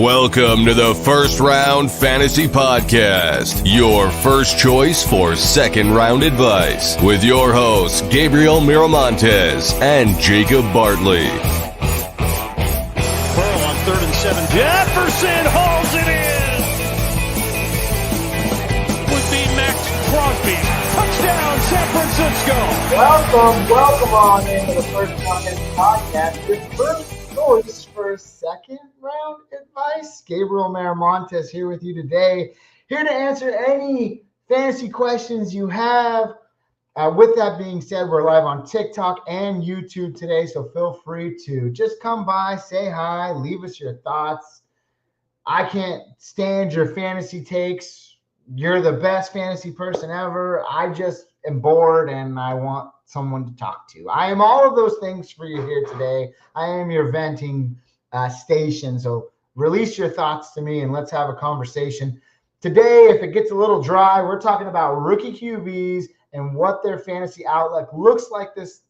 Welcome to the First Round Fantasy Podcast, your first choice for second round advice, with your hosts, Gabriel Miramontes and Jacob Bartley. Burrow on 3rd and 7. Jefferson hauls it in. Would be Max Crosby. Touchdown, San Francisco. Welcome on into the First Round Fantasy Podcast. Your first choice for second round advice. Gabriel Miramontes here with you today, here to answer any fantasy questions you have. With that being said, we're live on TikTok and YouTube today, so feel free to just come by, say hi, leave us your thoughts. I can't stand your fantasy takes. You're the best fantasy person ever. I just am bored and I want someone to talk to. I am all of those things for you here today. I am your venting station. So release your thoughts to me and let's have a conversation. Today, if it gets a little dry, we're talking about rookie QBs and what their fantasy outlook looks like this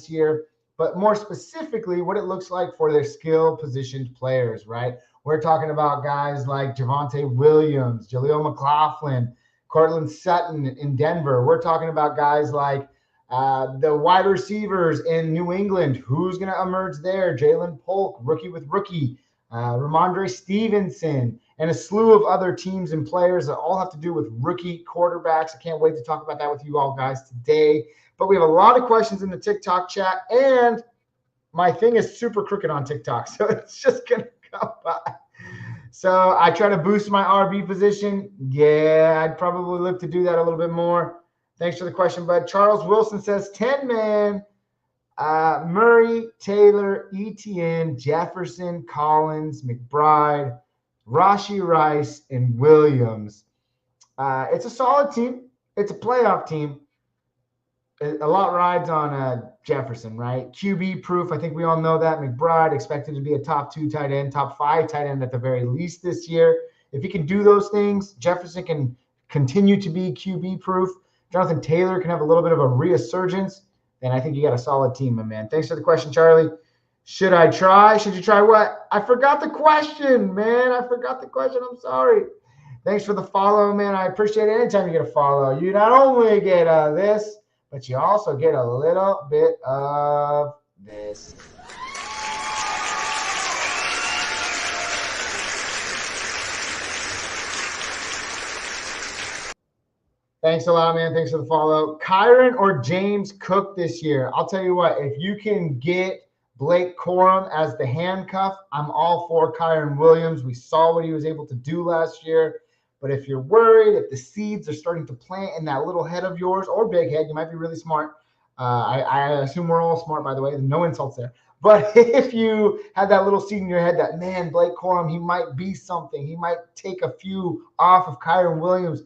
year, but more specifically, what it looks like for their skill positioned players, right? We're talking about guys like Javonte Williams, Jaleel McLaughlin, Cortland Sutton in Denver. We're talking about guys like the wide receivers in New England. Who's going to emerge there? Jalen Polk, rookie with rookie, Ramondre Stevenson, and a slew of other teams and players that all have to do with rookie quarterbacks. I can't wait to talk about that with you all guys today. But we have a lot of questions in the TikTok chat, and my thing is super crooked on TikTok, so it's just going to come by. So I try to boost my RB position. Yeah, I'd probably look to do that a little bit more. Thanks for the question, bud. Charles Wilson says 10-man, Murray, Taylor, Etienne, Jefferson, Collins, McBride, Rashee Rice, and Williams. It's a solid team. It's a playoff team. A lot rides on Jefferson, right? QB proof. I think we all know that. McBride expected to be a top 2 tight end, top 5 tight end at the very least this year. If he can do those things, Jefferson can continue to be QB proof. Jonathan Taylor can have a little bit of a resurgence. And I think you got a solid team, my man. Thanks for the question, Charlie. Should I try? Should you try what? I forgot the question, man. I forgot the question. I'm sorry. Thanks for the follow, man. I appreciate it. Anytime you get a follow, you not only get this, but you also get a little bit of this. Thanks a lot, man. Thanks for the follow. Kyren or James Cook this year? I'll tell you what, if you can get Blake Corum as the handcuff, I'm all for Kyren Williams. We saw what he was able to do last year. But if you're worried, if the seeds are starting to plant in that little head of yours, or big head, you might be really smart. I assume we're all smart, by the way. No insults there. But if you have that little seed in your head that, man, Blake Corum, he might be something. He might take a few off of Kyren Williams.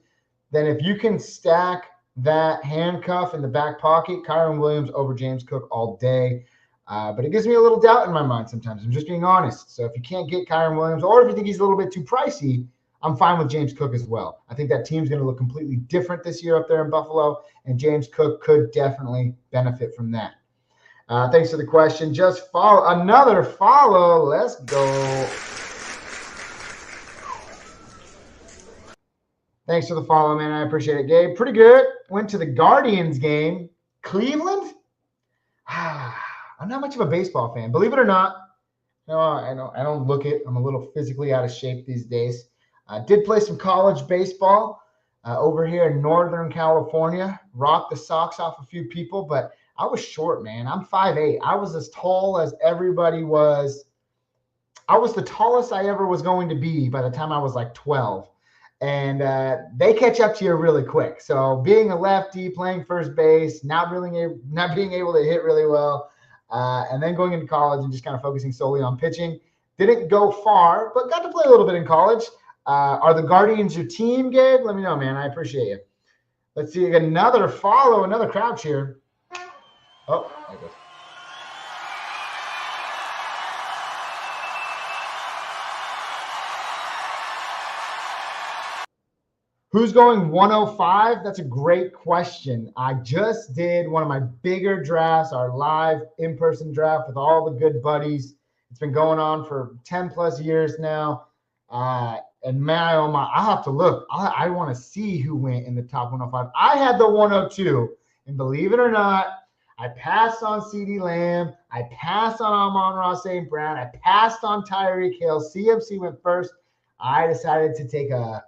Then if you can stack that handcuff in the back pocket, Kyren Williams over James Cook all day. But it gives me a little doubt in my mind sometimes. I'm just being honest. So if you can't get Kyren Williams, or if you think he's a little bit too pricey, I'm fine with James Cook as well. I think that team's going to look completely different this year up there in Buffalo, and James Cook could definitely benefit from that. Thanks for the question. Just follow. Another follow. Let's go. Thanks for the follow, man. I appreciate it, Gabe. Pretty good. Went to the Guardians game. Cleveland? I'm not much of a baseball fan. Believe it or not. No, I don't look it. I'm a little physically out of shape these days. I did play some college baseball over here in Northern California. Rocked the socks off a few people, but I was short, man. I'm 5'8". I was as tall as everybody was. I was the tallest I ever was going to be by the time I was like 12. And they catch up to you really quick. So being a lefty, playing first base, not being able to hit really well, and then going into college and just kind of focusing solely on pitching. Didn't go far, but got to play a little bit in college. Are the Guardians your team, Gabe? Let me know, man. I appreciate you. Let's see. Another follow, another crouch here. Oh, there it goes. Who's going 105? That's a great question. I just did one of my bigger drafts, our live in-person draft with all the good buddies. It's been going on for 10 plus years now. And man, oh my, I have to look. I want to see who went in the top 105. I had the 102, and believe it or not, I passed on CeeDee Lamb. I passed on Amon-Ra St. Brown. I passed on Tyreek Hill. CMC went first. I decided to take a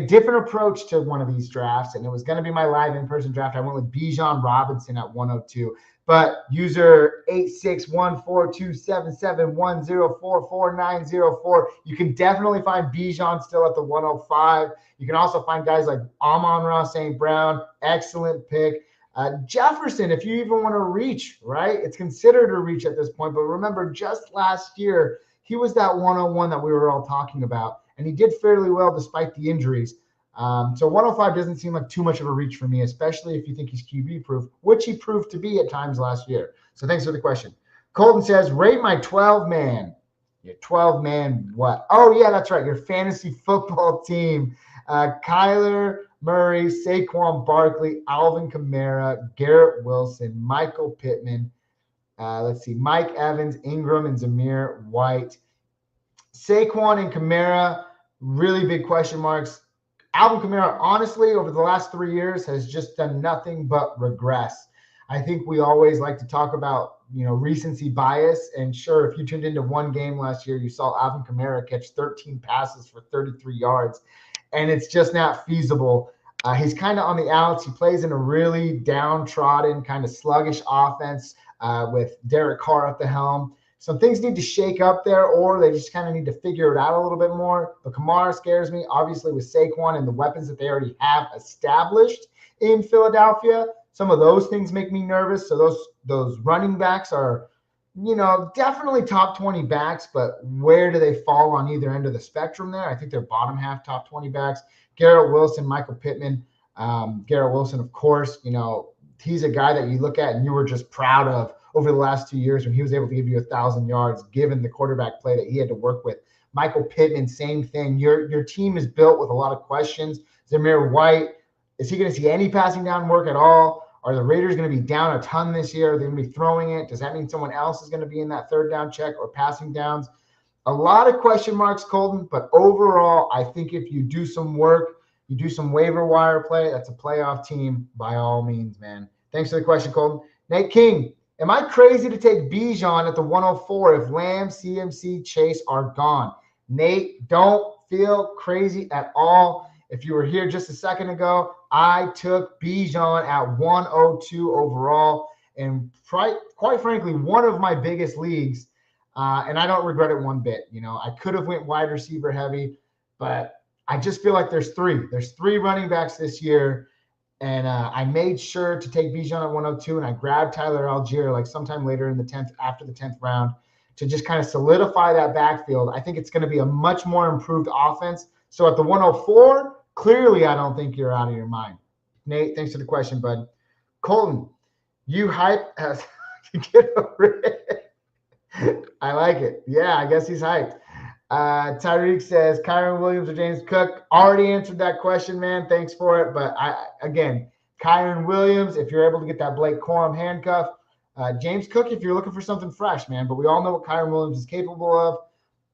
different approach to one of these drafts, and it was going to be my live in-person draft. I went with Bijan Robinson at 102. But user 861427710444904, you can definitely find Bijan still at the 105. You can also find guys like Amon-Ra St. Brown, excellent pick. Jefferson, if you even want to reach, right? It's considered a reach at this point. But remember, just last year, he was that 101 that we were all talking about. And he did fairly well despite the injuries. So 105 doesn't seem like too much of a reach for me, especially if you think he's QB proof, which he proved to be at times last year. So thanks for the question. Colton says, rate my 12-man. Your 12-man what? Oh, yeah, that's right. Your fantasy football team. Kyler Murray, Saquon Barkley, Alvin Kamara, Garrett Wilson, Michael Pittman. Let's see, Mike Evans, Ingram, and Zamir White. Saquon and Kamara, really big question marks. Alvin Kamara, honestly, over the last 3 years has just done nothing but regress. I think we always like to talk about, recency bias. And sure, if you tuned into one game last year, you saw Alvin Kamara catch 13 passes for 33 yards. And it's just not feasible. He's kind of on the outs. He plays in a really downtrodden, kind of sluggish offense with Derek Carr at the helm. Some things need to shake up there, or they just kind of need to figure it out a little bit more. But Kamara scares me, obviously, with Saquon and the weapons that they already have established in Philadelphia. Some of those things make me nervous. So those running backs are, definitely top 20 backs, but where do they fall on either end of the spectrum there? I think they're bottom half top 20 backs. Garrett Wilson, Michael Pittman. Garrett Wilson, of course, he's a guy that you look at and you were just proud of over the last 2 years when he was able to give you 1,000 yards, given the quarterback play that he had to work with. Michael Pittman, same thing. Your team is built with a lot of questions. Zamir White, is he going to see any passing down work at all? Are the Raiders going to be down a ton this year? Are they going to be throwing it? Does that mean someone else is going to be in that third down check or passing downs? A lot of question marks, Colton, but overall, I think if you do some work, you do some waiver wire play, that's a playoff team by all means, man. Thanks for the question, Colton. Nate King, am I crazy to take Bijan at the 104 if Lamb, CMC, Chase are gone? Nate, don't feel crazy at all. If you were here just a second ago, I took Bijan at 102 overall. And quite frankly, one of my biggest leagues, and I don't regret it one bit. I could have went wide receiver heavy, but I just feel like there's three. There's three running backs this year. And I made sure to take Bijan at 102, and I grabbed Tyler Algier like sometime later in the 10th, after the 10th round, to just kind of solidify that backfield. I think it's going to be a much more improved offense. So at the 104, clearly I don't think you're out of your mind. Nate, thanks for the question, bud. Colton, you hype as get over it. I like it. Yeah, I guess he's hyped. Tyreek says, Kyren Williams or James Cook. Already answered that question, man. Thanks for it. But Kyren Williams, if you're able to get that Blake Corum handcuff. James Cook, if you're looking for something fresh, man. But we all know what Kyren Williams is capable of.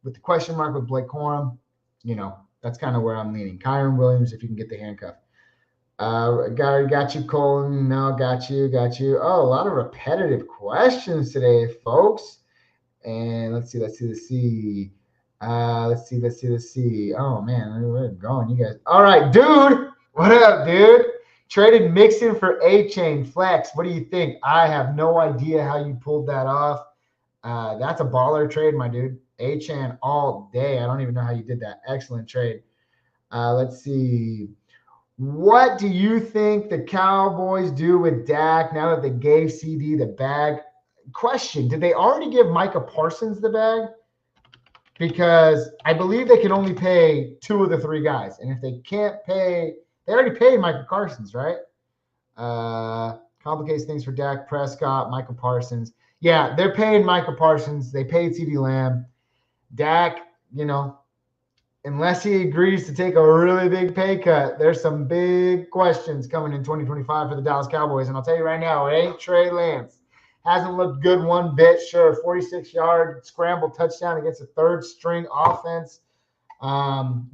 With the question mark with Blake Corum, that's kind of where I'm leaning. Kyren Williams, if you can get the handcuff. Got you, Colton. No, got you. Oh, a lot of repetitive questions today, folks. And let's see. Oh, man, we're going, you guys. All right, dude. What up, dude? Traded Mixon for A-Chain Flex. What do you think? I have no idea how you pulled that off. That's a baller trade, my dude. A-Chain all day. I don't even know how you did that. Excellent trade. Let's see. What do you think the Cowboys do with Dak now that they gave CD the bag? Question, did they already give Micah Parsons the bag? Because I believe they can only pay two of the three guys. And if they can't pay, they already paid Micah Parsons, right? Complicates things for Dak Prescott, Micah Parsons. Yeah, they're paying Micah Parsons. They paid CeeDee Lamb. Dak, unless he agrees to take a really big pay cut, there's some big questions coming in 2025 for the Dallas Cowboys. And I'll tell you right now, it ain't Trey Lance. Hasn't looked good one bit. Sure, 46-yard scramble touchdown against a third-string offense.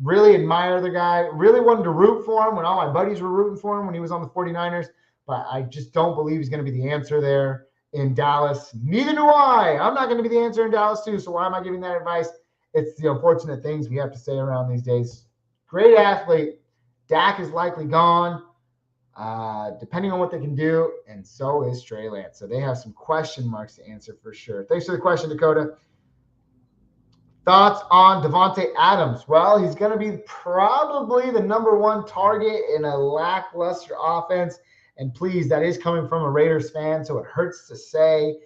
Really admire the guy. Really wanted to root for him when all my buddies were rooting for him when he was on the 49ers. But I just don't believe he's going to be the answer there in Dallas. Neither do I. I'm not going to be the answer in Dallas too. So why am I giving that advice? It's the unfortunate things we have to say around these days. Great athlete. Dak is likely gone, depending on what they can do. And so is Trey Lance. So they have some question marks to answer for sure. Thanks for the question, Dakota. Thoughts on Davante Adams? Well, he's going to be probably the number one target in a lackluster offense. And please, that is coming from a Raiders fan, so it hurts to say.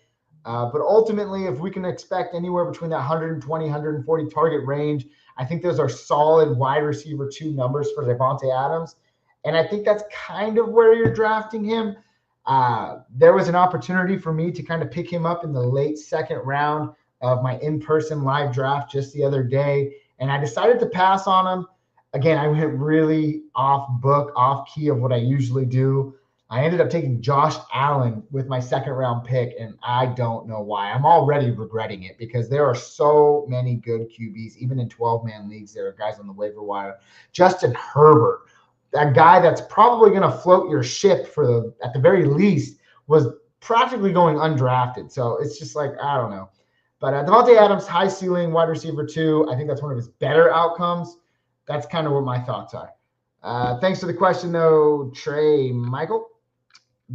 But ultimately, if we can expect anywhere between that 120, 140 target range, I think those are solid wide receiver 2 numbers for Davante Adams. And I think that's kind of where you're drafting him. There was an opportunity for me to kind of pick him up in the late second round of my in-person live draft just the other day, and I decided to pass on him. Again, I went really off book, off key of what I usually do. I ended up taking Josh Allen with my second round pick, and I don't know why. I'm already regretting it because there are so many good QBs, even in 12-man leagues. There are guys on the waiver wire. Justin Herbert, that guy that's probably going to float your ship at the very least, was practically going undrafted. So it's just like, I don't know. But Davante Adams, high ceiling, wide receiver 2. I think that's one of his better outcomes. That's kind of what my thoughts are. Thanks for the question, though, Trey Michael.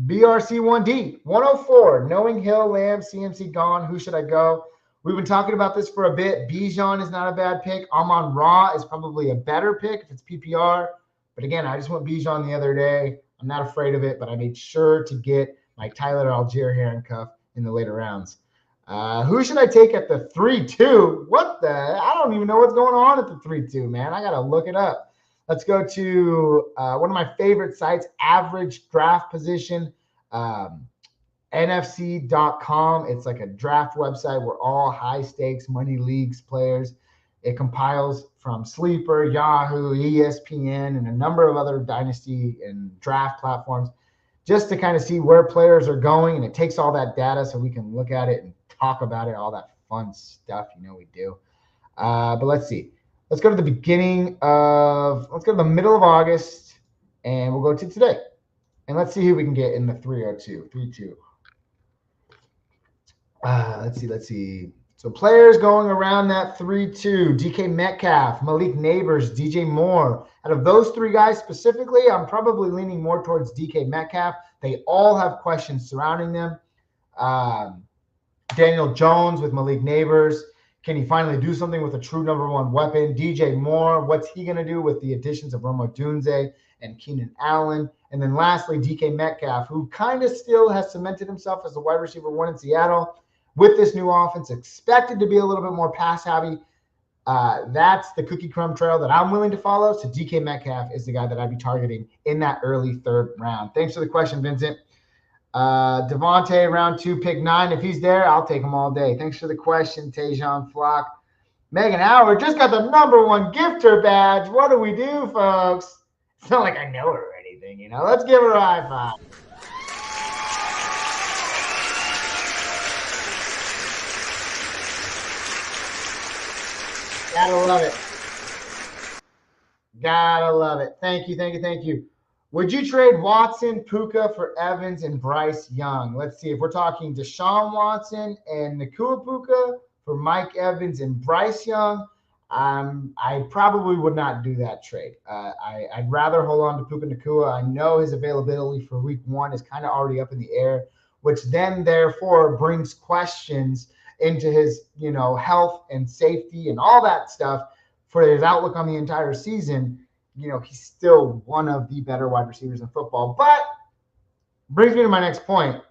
BRC1D, 104. Knowing Hill, Lamb, CMC gone, who should I go? We've been talking about this for a bit. Bijan is not a bad pick. Amon-Ra is probably a better pick if it's PPR. But again, I just went Bijan the other day. I'm not afraid of it, but I made sure to get my Tyler Algier handcuff in the later rounds. Who should I take at the 3-2? I don't even know what's going on at the 3-2, man. I got to look it up. Let's go to one of my favorite sites, Average Draft Position, NFC.com. It's like a draft website where all high-stakes money leagues players. It compiles from Sleeper, Yahoo, ESPN, and a number of other dynasty and draft platforms just to kind of see where players are going. And it takes all that data so we can look at it and talk about it, all that fun stuff we do. But let's see. Let's go to the let's go to the middle of August, and we'll go to today. And let's see who we can get in the 3-2. Let's see. So players going around that 3-2, DK Metcalf, Malik Neighbors, DJ Moore. Out of those 3 guys specifically, I'm probably leaning more towards DK Metcalf. They all have questions surrounding them. Daniel Jones with Malik Neighbors. Can he finally do something with a true number 1 weapon? DJ Moore, what's he going to do with the additions of Rome Odunze and Keenan Allen? And then lastly, DK Metcalf, who kind of still has cemented himself as the wide receiver 1 in Seattle. With this new offense, expected to be a little bit more pass-heavy. That's the cookie crumb trail that I'm willing to follow. So DK Metcalf is the guy that I'd be targeting in that early 3rd round. Thanks for the question, Vincent. Devontae, round 2, pick 9. If he's there, I'll take him all day. Thanks for the question, Tejan Flock. Megan Howard just got the number 1 gifter badge. What do we do, folks? It's not like I know her or anything, Let's give her a high five. Gotta love it. Thank you. Would you trade Watson, Puka for Evans and Bryce Young? Let's see. If we're talking Deshaun Watson and Nakua Puka for Mike Evans and Bryce Young, I probably would not do that trade. I'd rather hold on to Puka Nakua. I know his availability for week 1 is kind of already up in the air, which then therefore brings questions into his, health and safety and all that stuff for his outlook on the entire season. He's still one of the better wide receivers in football. But brings me to my next point.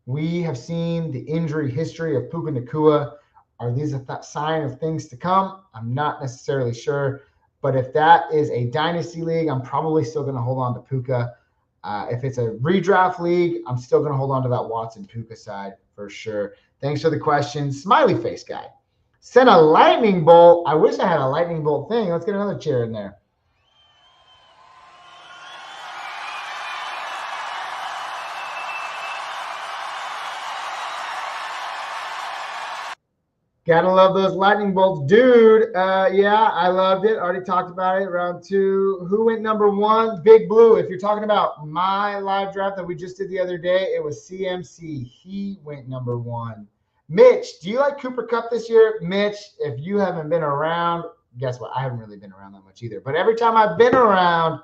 We have seen the injury history of Puka Nakua. Are these a sign of things to come? I'm not necessarily sure. But if that is a dynasty league, I'm probably still going to hold on to Puka. If it's a redraft league, I'm still going to hold on to that Watson Puka side for sure. Thanks for the question. Smiley face guy. Send a lightning bolt. I wish I had a lightning bolt thing. Let's get another chair in there. Gotta love those lightning bolts. Dude, yeah, I loved it. Already talked about it. Round 2. Who went number 1? Big Blue. If you're talking about my live draft that we just did the other day, it was CMC. He went number 1. Mitch, do you like Cooper Kupp this year? Mitch, if you haven't been around, guess what? I haven't really been around that much either. But every time I've been around,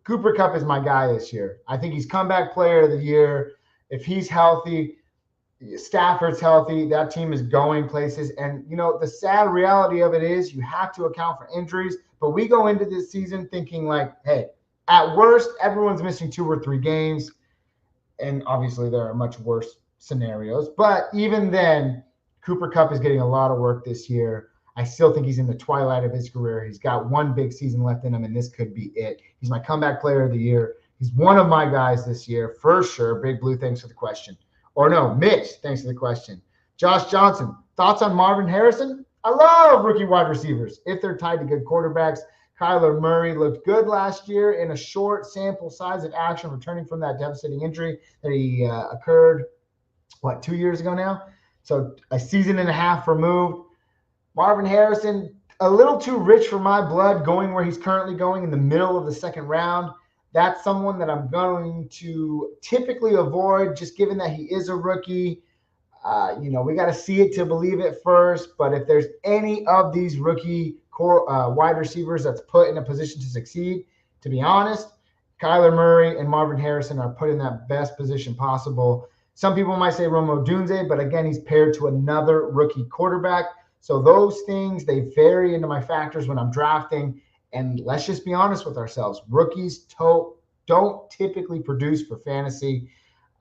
Cooper Kupp is my guy this year. I think he's comeback player of the year. If he's healthy, Stafford's healthy, that team is going places. And, the sad reality of it is you have to account for injuries. But we go into this season thinking like, hey, at worst, everyone's missing 2 or 3 games. And obviously there are much worse scenarios. But even then, Cooper Kupp is getting a lot of work this year. I still think he's in the twilight of his career. He's got 1 big season left in him, and this could be it. He's my comeback player of the year. He's one of my guys this year, for sure. Big Blue, thanks for the question. Or no, Mitch, thanks for the question. Josh Johnson, thoughts on Marvin Harrison? I love rookie wide receivers if they're tied to good quarterbacks. Kyler Murray looked good last year in a short sample size of action, returning from that devastating injury that he occurred, 2 years ago now? So a season and a half removed. Marvin Harrison, a little too rich for my blood, going where he's currently going in the middle of the second round. That's someone that I'm going to typically avoid, just given that he is a rookie. We got to see it to believe it first. But if there's any of these rookie wide receivers that's put in a position to succeed, to be honest, Kyler Murray and Marvin Harrison are put in that best position possible. Some people might say Rome Odunze, but again, he's paired to another rookie quarterback. So those things, they vary into my factors when I'm drafting. And let's just be honest with ourselves. Rookies don't typically produce for fantasy.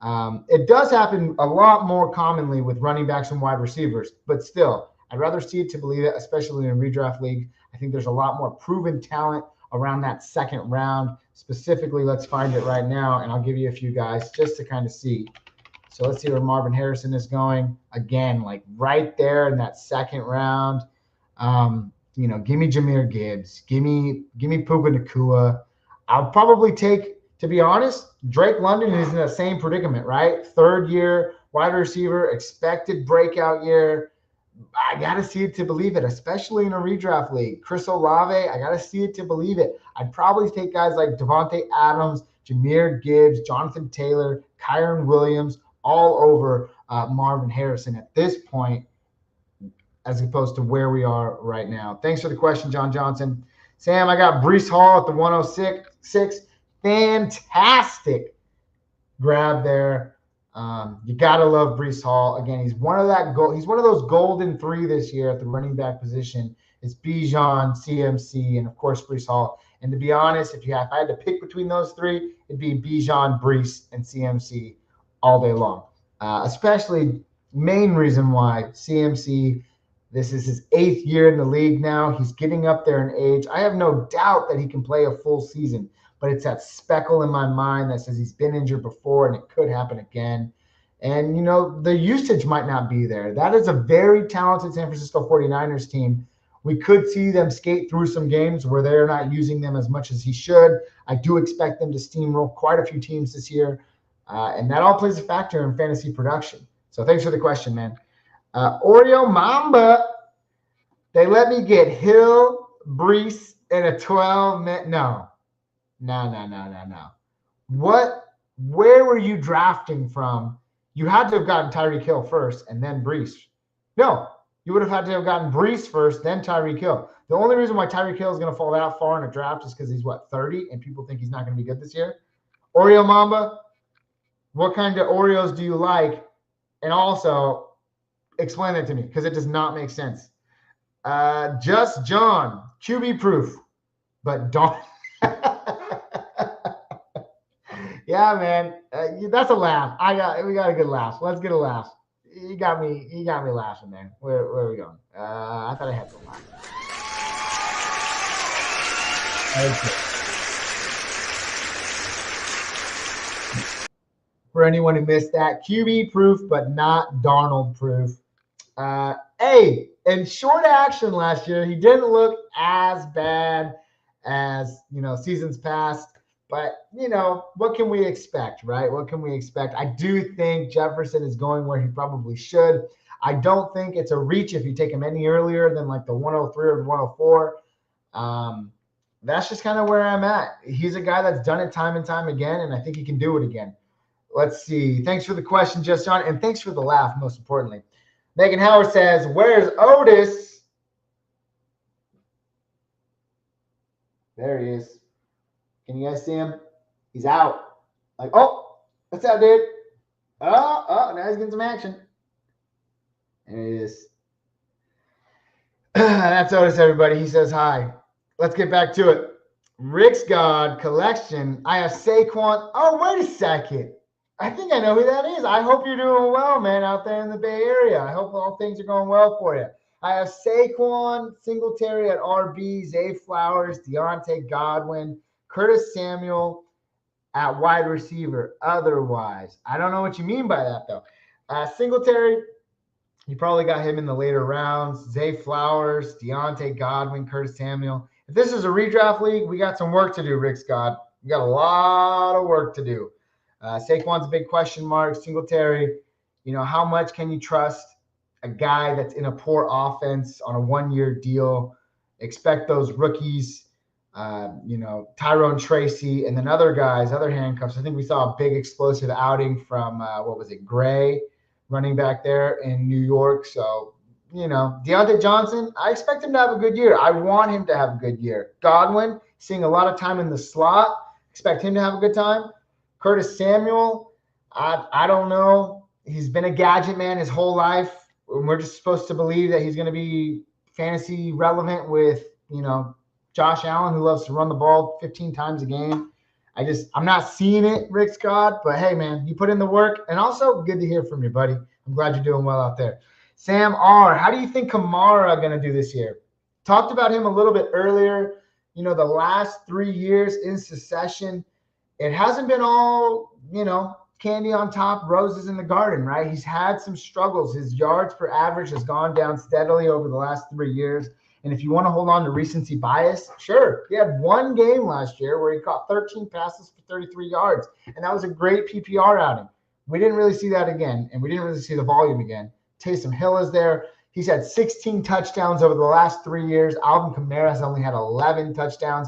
It does happen a lot more commonly with running backs and wide receivers, but still, I'd rather see it to believe it, especially in a redraft league. I think there's a lot more proven talent around that second round. Specifically, let's find it right now, and I'll give you a few guys just to kind of see. So let's see where Marvin Harrison is going. Again, like right there in that second round. Give me Jahmyr Gibbs. Give me Puka Nacua. I'll probably take, to be honest, Drake London is in the same predicament, right? 3rd year wide receiver, expected breakout year. I got to see it to believe it, especially in a redraft league. Chris Olave, I got to see it to believe it. I'd probably take guys like Devontae Adams, Jahmyr Gibbs, Jonathan Taylor, Kyron Williams, all over Marvin Harrison at this point, as opposed to where we are right now. Thanks for the question, John Johnson. Sam, I got Breece Hall at the 106. Fantastic grab there. You gotta love Breece Hall. Again, he's one of those golden 3 this year at the running back position. It's Bijan, CMC, and of course Breece Hall. And to be honest, if I had to pick between those 3, it'd be Bijan, Breece, and CMC all day long. Especially main reason why CMC. This is his 8th year in the league now. He's getting up there in age. I have no doubt that he can play a full season, but it's that speckle in my mind that says he's been injured before and it could happen again. And, the usage might not be there. That is a very talented San Francisco 49ers team. We could see them skate through some games where they're not using them as much as he should. I do expect them to steamroll quite a few teams this year. And that all plays a factor in fantasy production. So thanks for the question, man. Oreo Mamba, they let me get Hill, Breece, in a 12-minute. No. Where were you drafting from? You had to have gotten Tyreek Hill first and then Breece. No, you would have had to have gotten Breece first, then Tyreek Hill. The only reason why Tyreek Hill is going to fall that far in a draft is because he's, 30, and people think he's not going to be good this year. Oreo Mamba, what kind of Oreos do you like? And also, explain that to me, because it does not make sense. Just John, QB proof, but don't. Yeah, man, that's a laugh. We got a good laugh. Let's get a laugh. You got me laughing, man. Where are we going? I thought I had to laugh. Okay. For anyone who missed that, QB proof, but not Darnold proof. Hey, in short action last year, he didn't look as bad as seasons past. But, what can we expect, right? What can we expect? I do think Jefferson is going where he probably should. I don't think it's a reach if you take him any earlier than like the 103 or 104. That's just kind of where I'm at. He's a guy that's done it time and time again, and I think he can do it again. Let's see. Thanks for the question, Justin, and thanks for the laugh, most importantly. Megan Howard says, where's Otis? There he is. Can you guys see him? He's out. Like, oh, what's up, dude? Oh, now he's getting some action. There he is. That's Otis, everybody. He says hi. Let's get back to it. Rick's God Collection. I have Saquon. Oh, wait a second. I think I know who that is. I hope you're doing well, man, out there in the Bay Area. I hope all things are going well for you. I have Saquon, Singletary at RB, Zay Flowers, Deontay Godwin, Curtis Samuel at wide receiver. Otherwise, I don't know what you mean by that, though. Singletary, you probably got him in the later rounds. Zay Flowers, Deontay Godwin, Curtis Samuel. If this is a redraft league, we got some work to do, Rick Scott. We got a lot of work to do. Saquon's a big question mark. Singletary, how much can you trust a guy that's in a poor offense on a one-year deal? Expect those rookies, Tyrone Tracy, and then other guys, other handcuffs. I think we saw a big explosive outing from, Gray, running back there in New York. So, Deontay Johnson, I expect him to have a good year. I want him to have a good year. Godwin, seeing a lot of time in the slot, expect him to have a good time. Curtis Samuel, I don't know. He's been a gadget man his whole life. We're just supposed to believe that he's going to be fantasy relevant with, Josh Allen, who loves to run the ball 15 times a game. I'm not seeing it, Rick Scott, but hey, man, you put in the work. And also, good to hear from you, buddy. I'm glad you're doing well out there. Sam R., how do you think Kamara going to do this year? Talked about him a little bit earlier. The last 3 years in succession, it hasn't been all, candy on top, roses in the garden, right? He's had some struggles. His yards per average has gone down steadily over the last 3 years. And if you want to hold on to recency bias, sure. He had one game last year where he caught 13 passes for 33 yards. And that was a great PPR outing. We didn't really see that again. And we didn't really see the volume again. Taysom Hill is there. He's had 16 touchdowns over the last 3 years. Alvin Kamara has only had 11 touchdowns.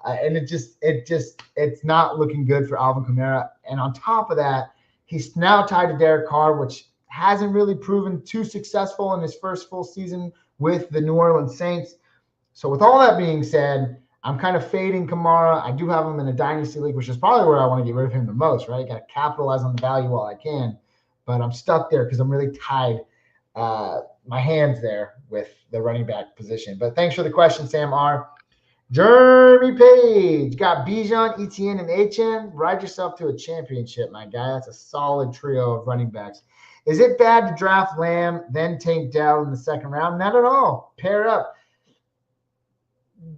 And it's not looking good for Alvin Kamara. And on top of that, he's now tied to Derek Carr, which hasn't really proven too successful in his first full season with the New Orleans Saints. So with all that being said, I'm kind of fading Kamara. I do have him in a dynasty league, which is probably where I want to get rid of him the most, right? Got to capitalize on the value while I can. But I'm stuck there because I'm really tied my hands there with the running back position. But thanks for the question, Sam R. Jeremy Page got Bijan, Etienne, and Achane. Ride yourself to a championship, my guy. That's a solid trio of running backs. Is it bad to draft Lamb, then take Dell in the second round? Not at all. Pair up.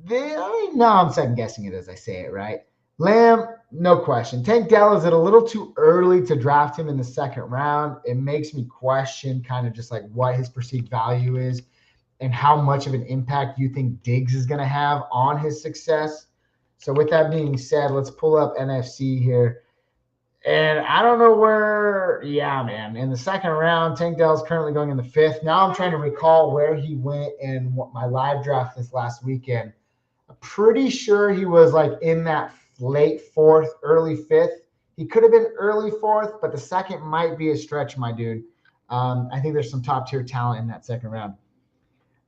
Now I'm second guessing it as I say it, right? Lamb, no question. Tank Dell, is it a little too early to draft him in the second round? It makes me question kind of just like what his perceived value is and how much of an impact you think Diggs is going to have on his success. So with that being said, let's pull up NFC here. And I don't know where, man. In the second round, Tank Dell is currently going in the fifth. Now I'm trying to recall where he went in my live draft this last weekend. I'm pretty sure he was like in that late fourth, early fifth. He could have been early fourth, but the second might be a stretch, my dude. I think there's some top-tier talent in that second round.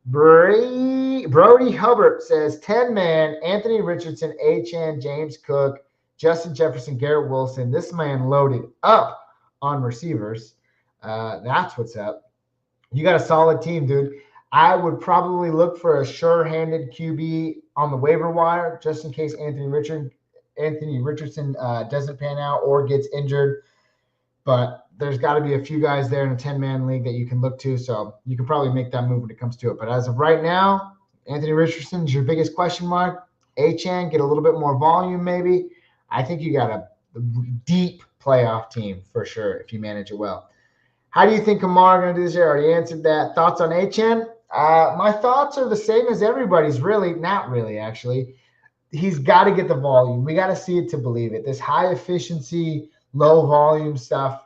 Brody Hubbard says 10-man, Anthony Richardson, Achane, James Cook, Justin Jefferson, Garrett Wilson. This man loaded up on receivers. That's what's up. You got a solid team, dude. I would probably look for a sure-handed QB on the waiver wire just in case Anthony Richardson doesn't pan out or gets injured. But there's got to be a few guys there in a 10-man league that you can look to. So you can probably make that move when it comes to it. But as of right now, Anthony Richardson is your biggest question mark. Achane, get a little bit more volume maybe. I think you got a deep playoff team for sure if you manage it well. How do you think Kamara going to do this year? I already answered that. Thoughts on Achane? My thoughts are the same as everybody's, really. Not really, actually. he's got to get the volume. We got to see it to believe it. This high efficiency, low volume stuff,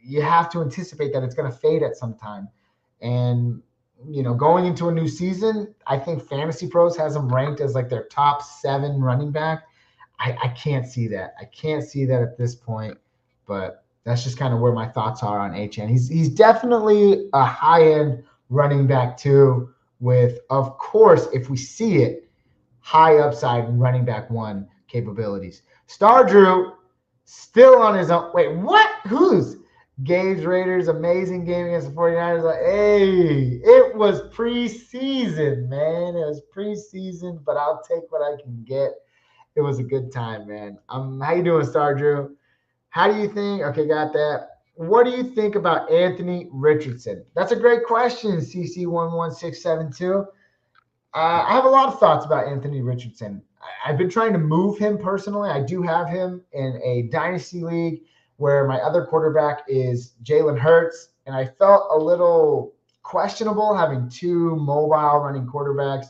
you have to anticipate that it's going to fade at some time. And, going into a new season, I think Fantasy Pros has him ranked as like their top 7 running back. I can't see that. I can't see that at this point, but that's just kind of where my thoughts are on Achane. He's definitely a high-end running back too, with, of course, if we see it, high upside running back 1 capabilities. Star Drew still on his own. Wait, what? Who's? Gabe's Raiders, amazing game against the 49ers. Like, hey, it was preseason, man. It was preseason, but I'll take what I can get. It was a good time, man. How you doing, Star Drew? How do you think? Okay, got that. What do you think about Anthony Richardson? That's a great question, CC11672. I have a lot of thoughts about Anthony Richardson. I've been trying to move him personally. I do have him in a dynasty league where my other quarterback is Jalen Hurts, and I felt a little questionable having 2 mobile running quarterbacks,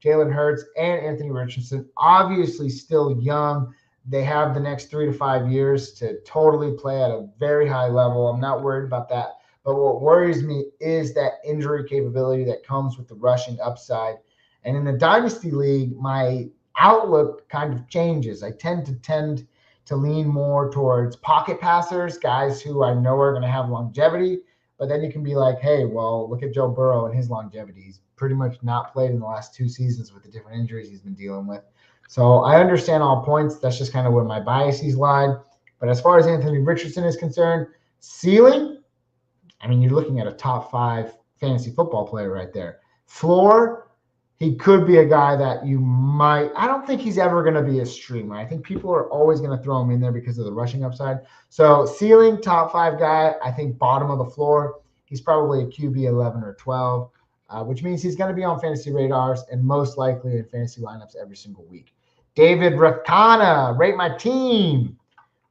Jalen Hurts and Anthony Richardson. Obviously still young. They have the next 3 to 5 years to totally play at a very high level. I'm not worried about that. But what worries me is that injury capability that comes with the rushing upside. And in the Dynasty League, my outlook kind of changes. I tend to lean more towards pocket passers, guys who I know are going to have longevity. But then you can be like, hey, well, look at Joe Burrow and his longevity. He's pretty much not played in the last 2 seasons with the different injuries he's been dealing with. So I understand all points. That's just kind of where my biases lie. But as far as Anthony Richardson is concerned, ceiling, I mean, you're looking at a top 5 fantasy football player right there. Floor, he could be a guy that you might – I don't think he's ever going to be a streamer. I think people are always going to throw him in there because of the rushing upside. So ceiling, top 5 guy. I think bottom of the floor, he's probably a QB 11 or 12, which means he's going to be on fantasy radars and most likely in fantasy lineups every single week. David Rakana, rate my team.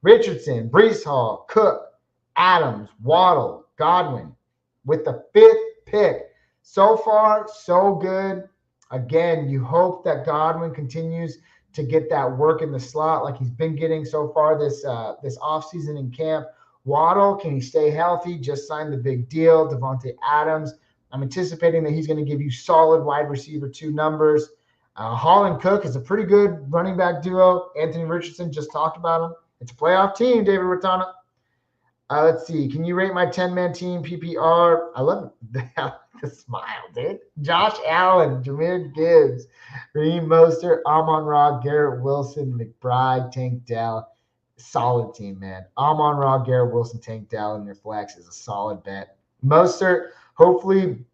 Richardson, Breece Hall, Cook, Adams, Waddle, Godwin with the 5th pick. So far, so good. Again, you hope that Godwin continues to get that work in the slot like he's been getting so far this offseason in camp. Waddle, can he stay healthy? Just signed the big deal. Devontae Adams, I'm anticipating that he's going to give you solid wide receiver 2 numbers. Hall and Cook is a pretty good running back duo. Anthony Richardson, just talked about him. It's a playoff team, David Ratana. Let's see. Can you rate my 10-man team PPR? I love the smile, dude. Josh Allen, Jahmyr Gibbs, Raheem Mostert, Amon-Ra, Garrett Wilson, McBride, Tank Dell. Solid team, man. Amon-Ra, Garrett Wilson, Tank Dell in your flex is a solid bet. Mostert, hopefully,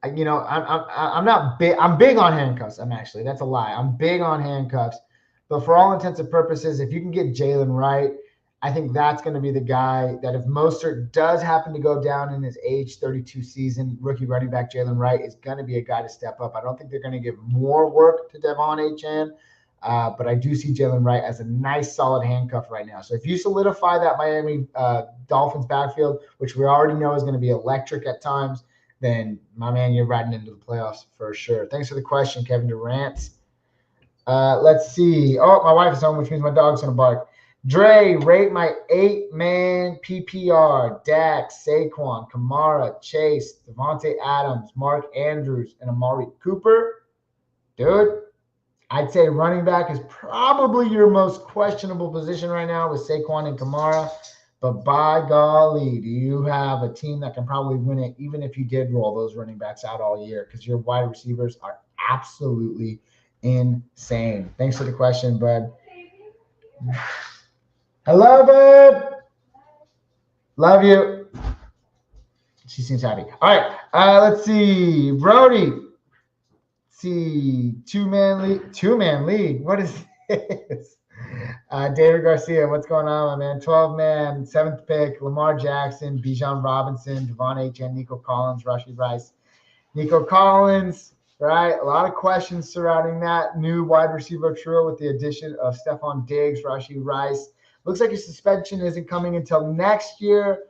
I'm not big. I'm big on handcuffs. That's a lie. I'm big on handcuffs. But for all intents and purposes, if you can get Jalen Wright, I think that's going to be the guy that if Mostert does happen to go down in his age 32 season, rookie running back Jalen Wright is going to be a guy to step up. I don't think they're going to give more work to Devon Achane, but I do see Jalen Wright as a nice, solid handcuff right now. So if you solidify that Miami Dolphins backfield, which we already know is going to be electric at times, then, my man, you're riding into the playoffs for sure. Thanks for the question, Kevin Durant. Let's see. Oh, my wife is home, which means my dog's going to bark. Dre, rate my 8-man PPR. Dak, Saquon, Kamara, Chase, Devontae Adams, Mark Andrews, and Amari Cooper. Dude, I'd say running back is probably your most questionable position right now with Saquon and Kamara. But by golly, do you have a team that can probably win it even if you did roll those running backs out all year because your wide receivers are absolutely insane. Thanks for the question, bud. I love it. Love you. She seems happy. All right. Let's see. Brody. Let's see. Two-man league. What is this? David Garcia, what's going on, my man? 12-man, 7th pick, Lamar Jackson, Bijan Robinson, Devon Achane, Nico Collins, Rashee Rice. Nico Collins, right? A lot of questions surrounding that new wide receiver trio with the addition of Stephon Diggs, Rashee Rice. Looks like his suspension isn't coming until next year.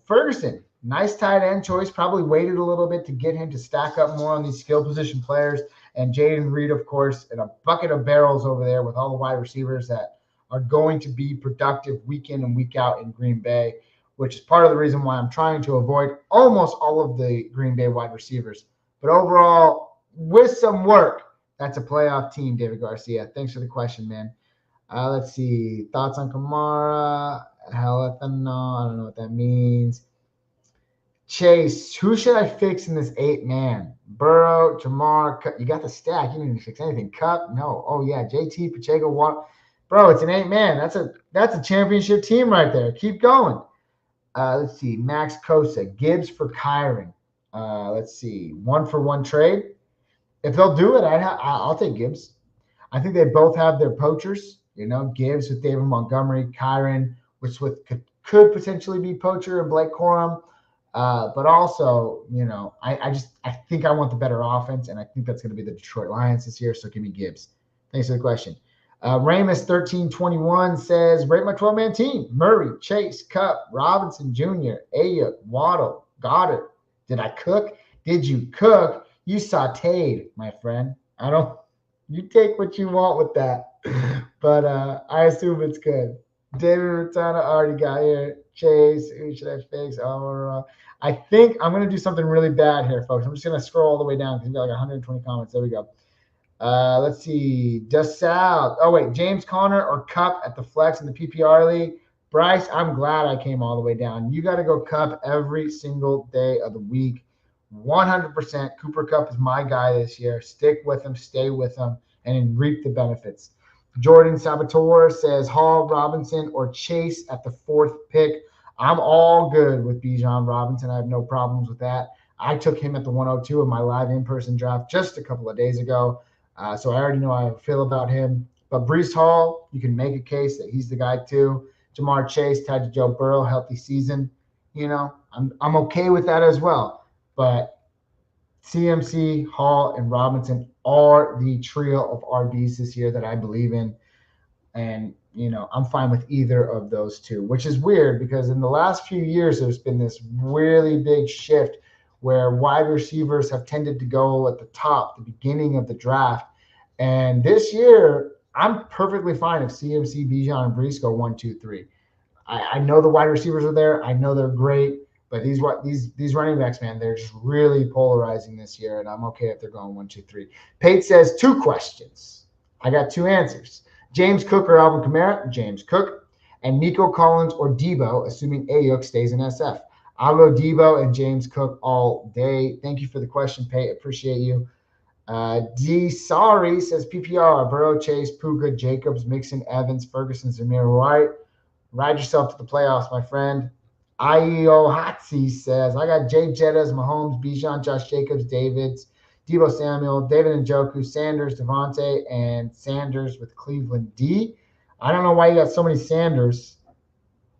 Ferguson, nice tight end choice. Probably waited a little bit to get him to stack up more on these skill position players. and Jaden Reed, of course, and a bucket of barrels over there with all the wide receivers that are going to be productive week in and week out in Green Bay, which is part of the reason why I'm trying to avoid almost all of the Green Bay wide receivers. But overall, with some work, that's a playoff team, David Garcia. Thanks for the question, man. Let's see. Thoughts on Kamara? Hell at the no. I don't know what that means. Chase, who should I fix in this 8-man? Burrow, Jamar, you got the stack. You didn't fix anything. Cup? No. Oh, yeah. JT, Pacheco, Watt. Bro, it's an 8-man. That's a championship team right there. Keep going. Let's see. Max Kosa, Gibbs for Kyron. Let's see. 1-for-1 trade. If they'll do it, I'll take Gibbs. I think they both have their poachers. Gibbs with David Montgomery, Kyron, which could potentially be poacher and Blake Corum. But also, I think I want the better offense, and I think that's going to be the Detroit Lions this year. So give me Gibbs. Thanks for the question. Ramus1321 says, rate my 12-man team. Murray, Chase, Cup, Robinson Jr., Ayuk, Waddle, Goddard. Did I cook? Did you cook? You sauteed, my friend. You take what you want with that. But I assume it's good. David Rotana already got here. Chase, who should I fix? I think I'm going to do something really bad here, folks. I'm just going to scroll all the way down because we've got like 120 comments. There we go. Let's see. DeSalle. Oh, wait. James Conner or Cup at the flex in the PPR league. Bryce, I'm glad I came all the way down. You got to go Cup every single day of the week. 100%. Cooper Kupp is my guy this year. Stick with him, stay with him, and reap the benefits. Jordan Sabator says Hall, Robinson, or Chase at the 4th pick. I'm all good with Bijan Robinson. I have no problems with that. I took him at the 102 in my live in-person draft just a couple of days ago. So I already know how I feel about him. But Breece Hall, you can make a case that he's the guy too. Jamar Chase tied to Joe Burrow, healthy season. I'm okay with that as well. But CMC, Hall, and Robinson are the trio of RBs this year that I believe in. And, I'm fine with either of those two, which is weird because in the last few years, there's been this really big shift where wide receivers have tended to go at the top, the beginning of the draft. And this year, I'm perfectly fine if CMC, Bijan, and Breece go 1, 2, 3. I know the wide receivers are there. I know they're great. But these running backs, man, they're just really polarizing this year, and I'm okay if they're going 1, 2, 3. Pate says 2 questions. I got 2 answers. James Cook or Alvin Kamara? James Cook. And Nico Collins or Debo, assuming Ayuk stays in SF. I'll go Debo and James Cook all day. Thank you for the question, Pate. Appreciate you. D. Sorry says PPR, Burrow, Chase, Puka, Jacobs, Mixon, Evans, Ferguson, Zamir White. Ride yourself to the playoffs, my friend. IEO Hatsi says, I got Jay Jettas, Mahomes, Bijan, Josh Jacobs, Davids, Deebo Samuel, David Njoku, Sanders, Devontae, and Sanders with Cleveland D. I don't know why you got so many Sanders,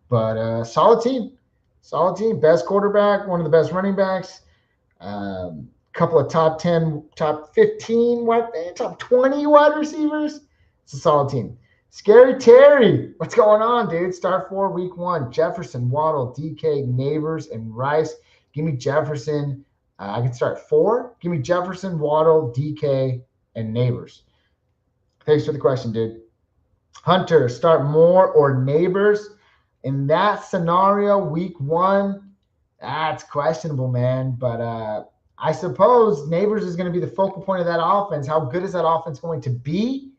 but solid team. Solid team. Best quarterback, one of the best running backs. Couple of top 10, top 15, top 20 wide receivers. It's a solid team. Scary Terry, what's going on, dude? Start 4 week 1. Jefferson, Waddle, DK, Neighbors, and Rice. Give me Jefferson. I can start 4. Give me Jefferson, Waddle, DK, and Neighbors. Thanks for the question, dude. Hunter, start Moore or Neighbors. In that scenario, week 1, that's questionable, man. But I suppose Neighbors is going to be the focal point of that offense. How good is that offense going to be?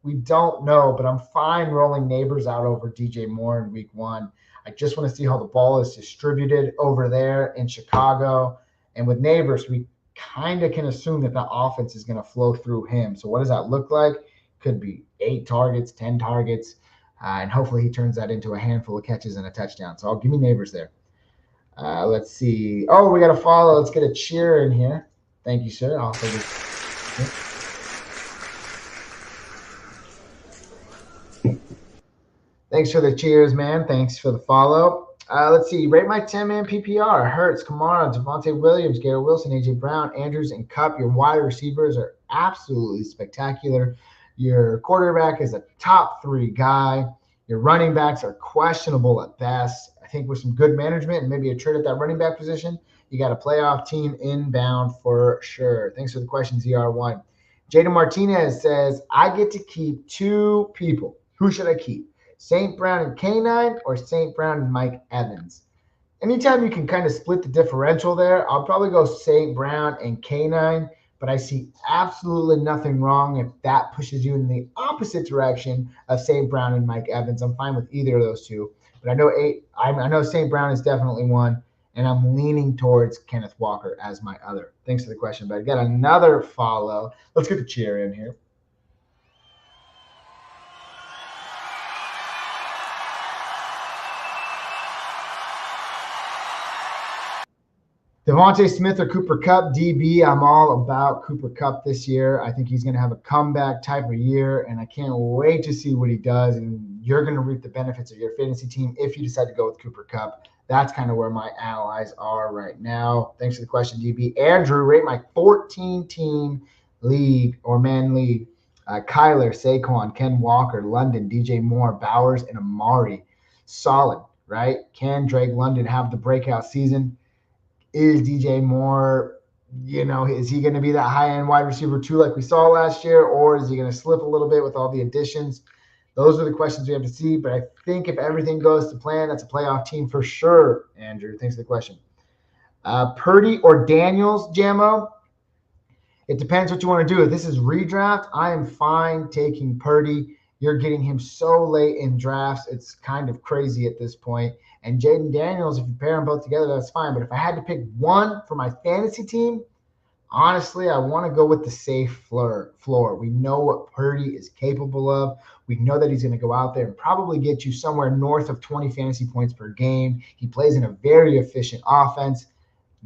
We don't know, but I'm fine rolling Neighbors out over DJ Moore in week 1. I just want to see how the ball is distributed over there in Chicago. And with Neighbors, we kind of can assume that the offense is going to flow through him. So what does that look like? Could be 8 targets, 10 targets, and hopefully he turns that into a handful of catches and a touchdown. So I'll give me Neighbors there. Let's see. Oh, we got to follow. Let's get a cheer in here. Thank you, sir. I'll take it. Thanks for the cheers, man. Thanks for the follow. Let's see. Rate my 10-man PPR. Hurts, Kamara, Javonte Williams, Garrett Wilson, A.J. Brown, Andrews, and Kupp. Your wide receivers are absolutely spectacular. Your quarterback is a top 3 guy. Your running backs are questionable at best. I think with some good management and maybe a trade at that running back position, you got a playoff team inbound for sure. Thanks for the question, ZR1. Jaden Martinez says, I get to keep 2 people. Who should I keep? St. Brown and K9 or St. Brown and Mike Evans? Anytime you can kind of split the differential there, I'll probably go St. Brown and K9, but I see absolutely nothing wrong if that pushes you in the opposite direction of St. Brown and Mike Evans. I'm fine with either of those two, but I know St. Brown is definitely one, and I'm leaning towards Kenneth Walker as my other. Thanks for the question, but I got another follow. Let's get the cheer in here. Devontae Smith or Cooper Kupp, DB. I'm all about Cooper Kupp this year. I think he's going to have a comeback type of year, and I can't wait to see what he does. And you're going to reap the benefits of your fantasy team if you decide to go with Cooper Kupp. That's kind of where my allies are right now. Thanks for the question, DB. Andrew, rate my 14-team league or man league. Kyler, Saquon, Ken Walker, London, DJ Moore, Bowers, and Amari. Solid, right? Can Drake London have the breakout season? Is DJ Moore, is he going to be that high-end wide receiver 2 like we saw last year, or is he going to slip a little bit with all the additions? Those are the questions we have to see, but I think if everything goes to plan, that's a playoff team for sure, Andrew. Thanks for the question. Purdy or Daniels, Jamo? It depends what you want to do. If this is redraft, I am fine taking Purdy. You're getting him so late in drafts. It's kind of crazy at this point. And Jaden Daniels, if you pair them both together, that's fine. But if I had to pick one for my fantasy team, honestly, I want to go with the safe floor. We know what Purdy is capable of. We know that he's going to go out there and probably get you somewhere north of 20 fantasy points per game. He plays in a very efficient offense.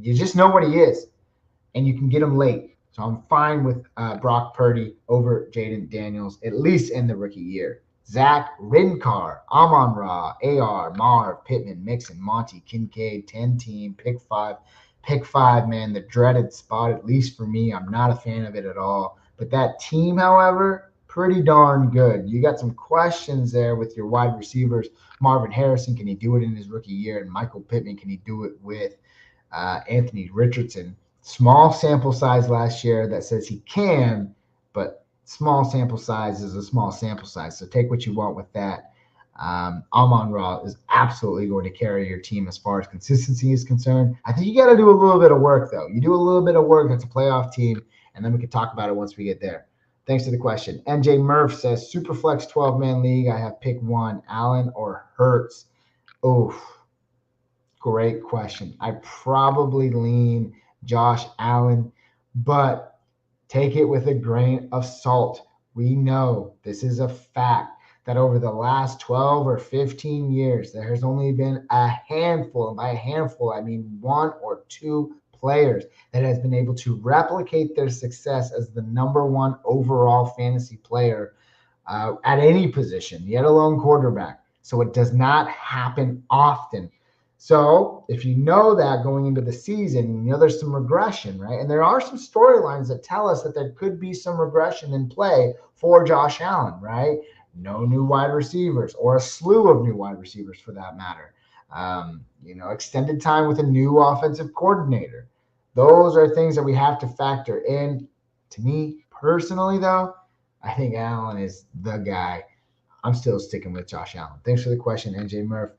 You just know what he is, and you can get him late. So I'm fine with Brock Purdy over Jaden Daniels, at least in the rookie year. Zach Rinkar, Amon-Ra, AR, Marv, Pittman, Mixon, Monty, Kincaid, 10-team, pick 5. Pick 5, man, the dreaded spot, at least for me. I'm not a fan of it at all. But that team, however, pretty darn good. You got some questions there with your wide receivers. Marvin Harrison, can he do it in his rookie year? And Michael Pittman, can he do it with Anthony Richardson? Small sample size last year that says he can, but small sample size is a small sample size. So take what you want with that. Amon-Ra is absolutely going to carry your team as far as consistency is concerned. I think you got to do a little bit of work, though. You do a little bit of work. That's a playoff team, and then we can talk about it once we get there. Thanks for the question. NJ Murph says, Superflex 12-man league. I have pick 1, Allen or Hurts. Oh, great question. I probably lean Josh Allen, but take it with a grain of salt. We know this is a fact that over the last 12 or 15 years, there has only been a handful, and by a handful, I mean 1 or 2 players that has been able to replicate their success as the number 1 overall fantasy player at any position, yet alone quarterback. So it does not happen often. So if you know that going into the season, you know there's some regression, right? And there are some storylines that tell us that there could be some regression in play for Josh Allen, right? No new wide receivers, or a slew of new wide receivers for that matter. Extended time with a new offensive coordinator. Those are things that we have to factor in. To me personally, though, I think Allen is the guy. I'm still sticking with Josh Allen. Thanks for the question, NJ Murph.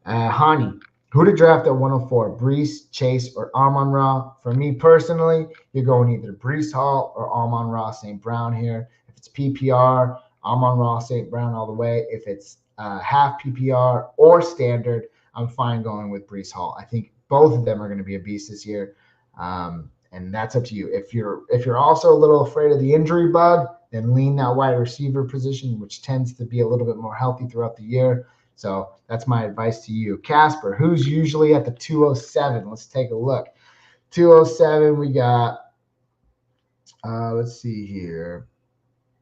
Hani, who to draft at 104, Breece, Chase, or Amon-Ra? For me personally, you're going either Breece Hall or Amon-Ra St. Brown here. If it's PPR, Amon-Ra St. Brown all the way. If it's half PPR or standard, I'm fine going with Breece Hall. I think both of them are going to be a beast this year, and that's up to you. If you're also a little afraid of the injury bug, then lean that wide receiver position, which tends to be a little bit more healthy throughout the year. So that's my advice to you. Casper, who's usually at the 207? Let's take a look. 207, we got, let's see here.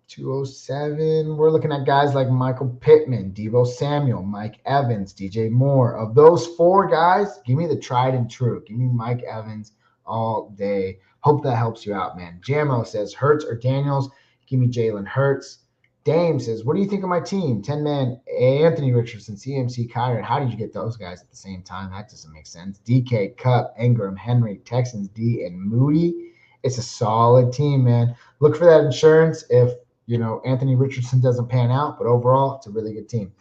207, we're looking at guys like Michael Pittman, Deebo Samuel, Mike Evans, DJ Moore. Of those 4 guys, give me the tried and true. Give me Mike Evans all day. Hope that helps you out, man. Jamo says, Hurts or Daniels? Give me Jalen Hurts. Dame says, what do you think of my team? 10-man, Anthony Richardson, CMC, Kyron. How did you get those guys at the same time? That doesn't make sense. DK, Kupp, Ingram, Henry, Texans, D, and Moody. It's a solid team, man. Look for that insurance if, Anthony Richardson doesn't pan out, but overall, it's a really good team.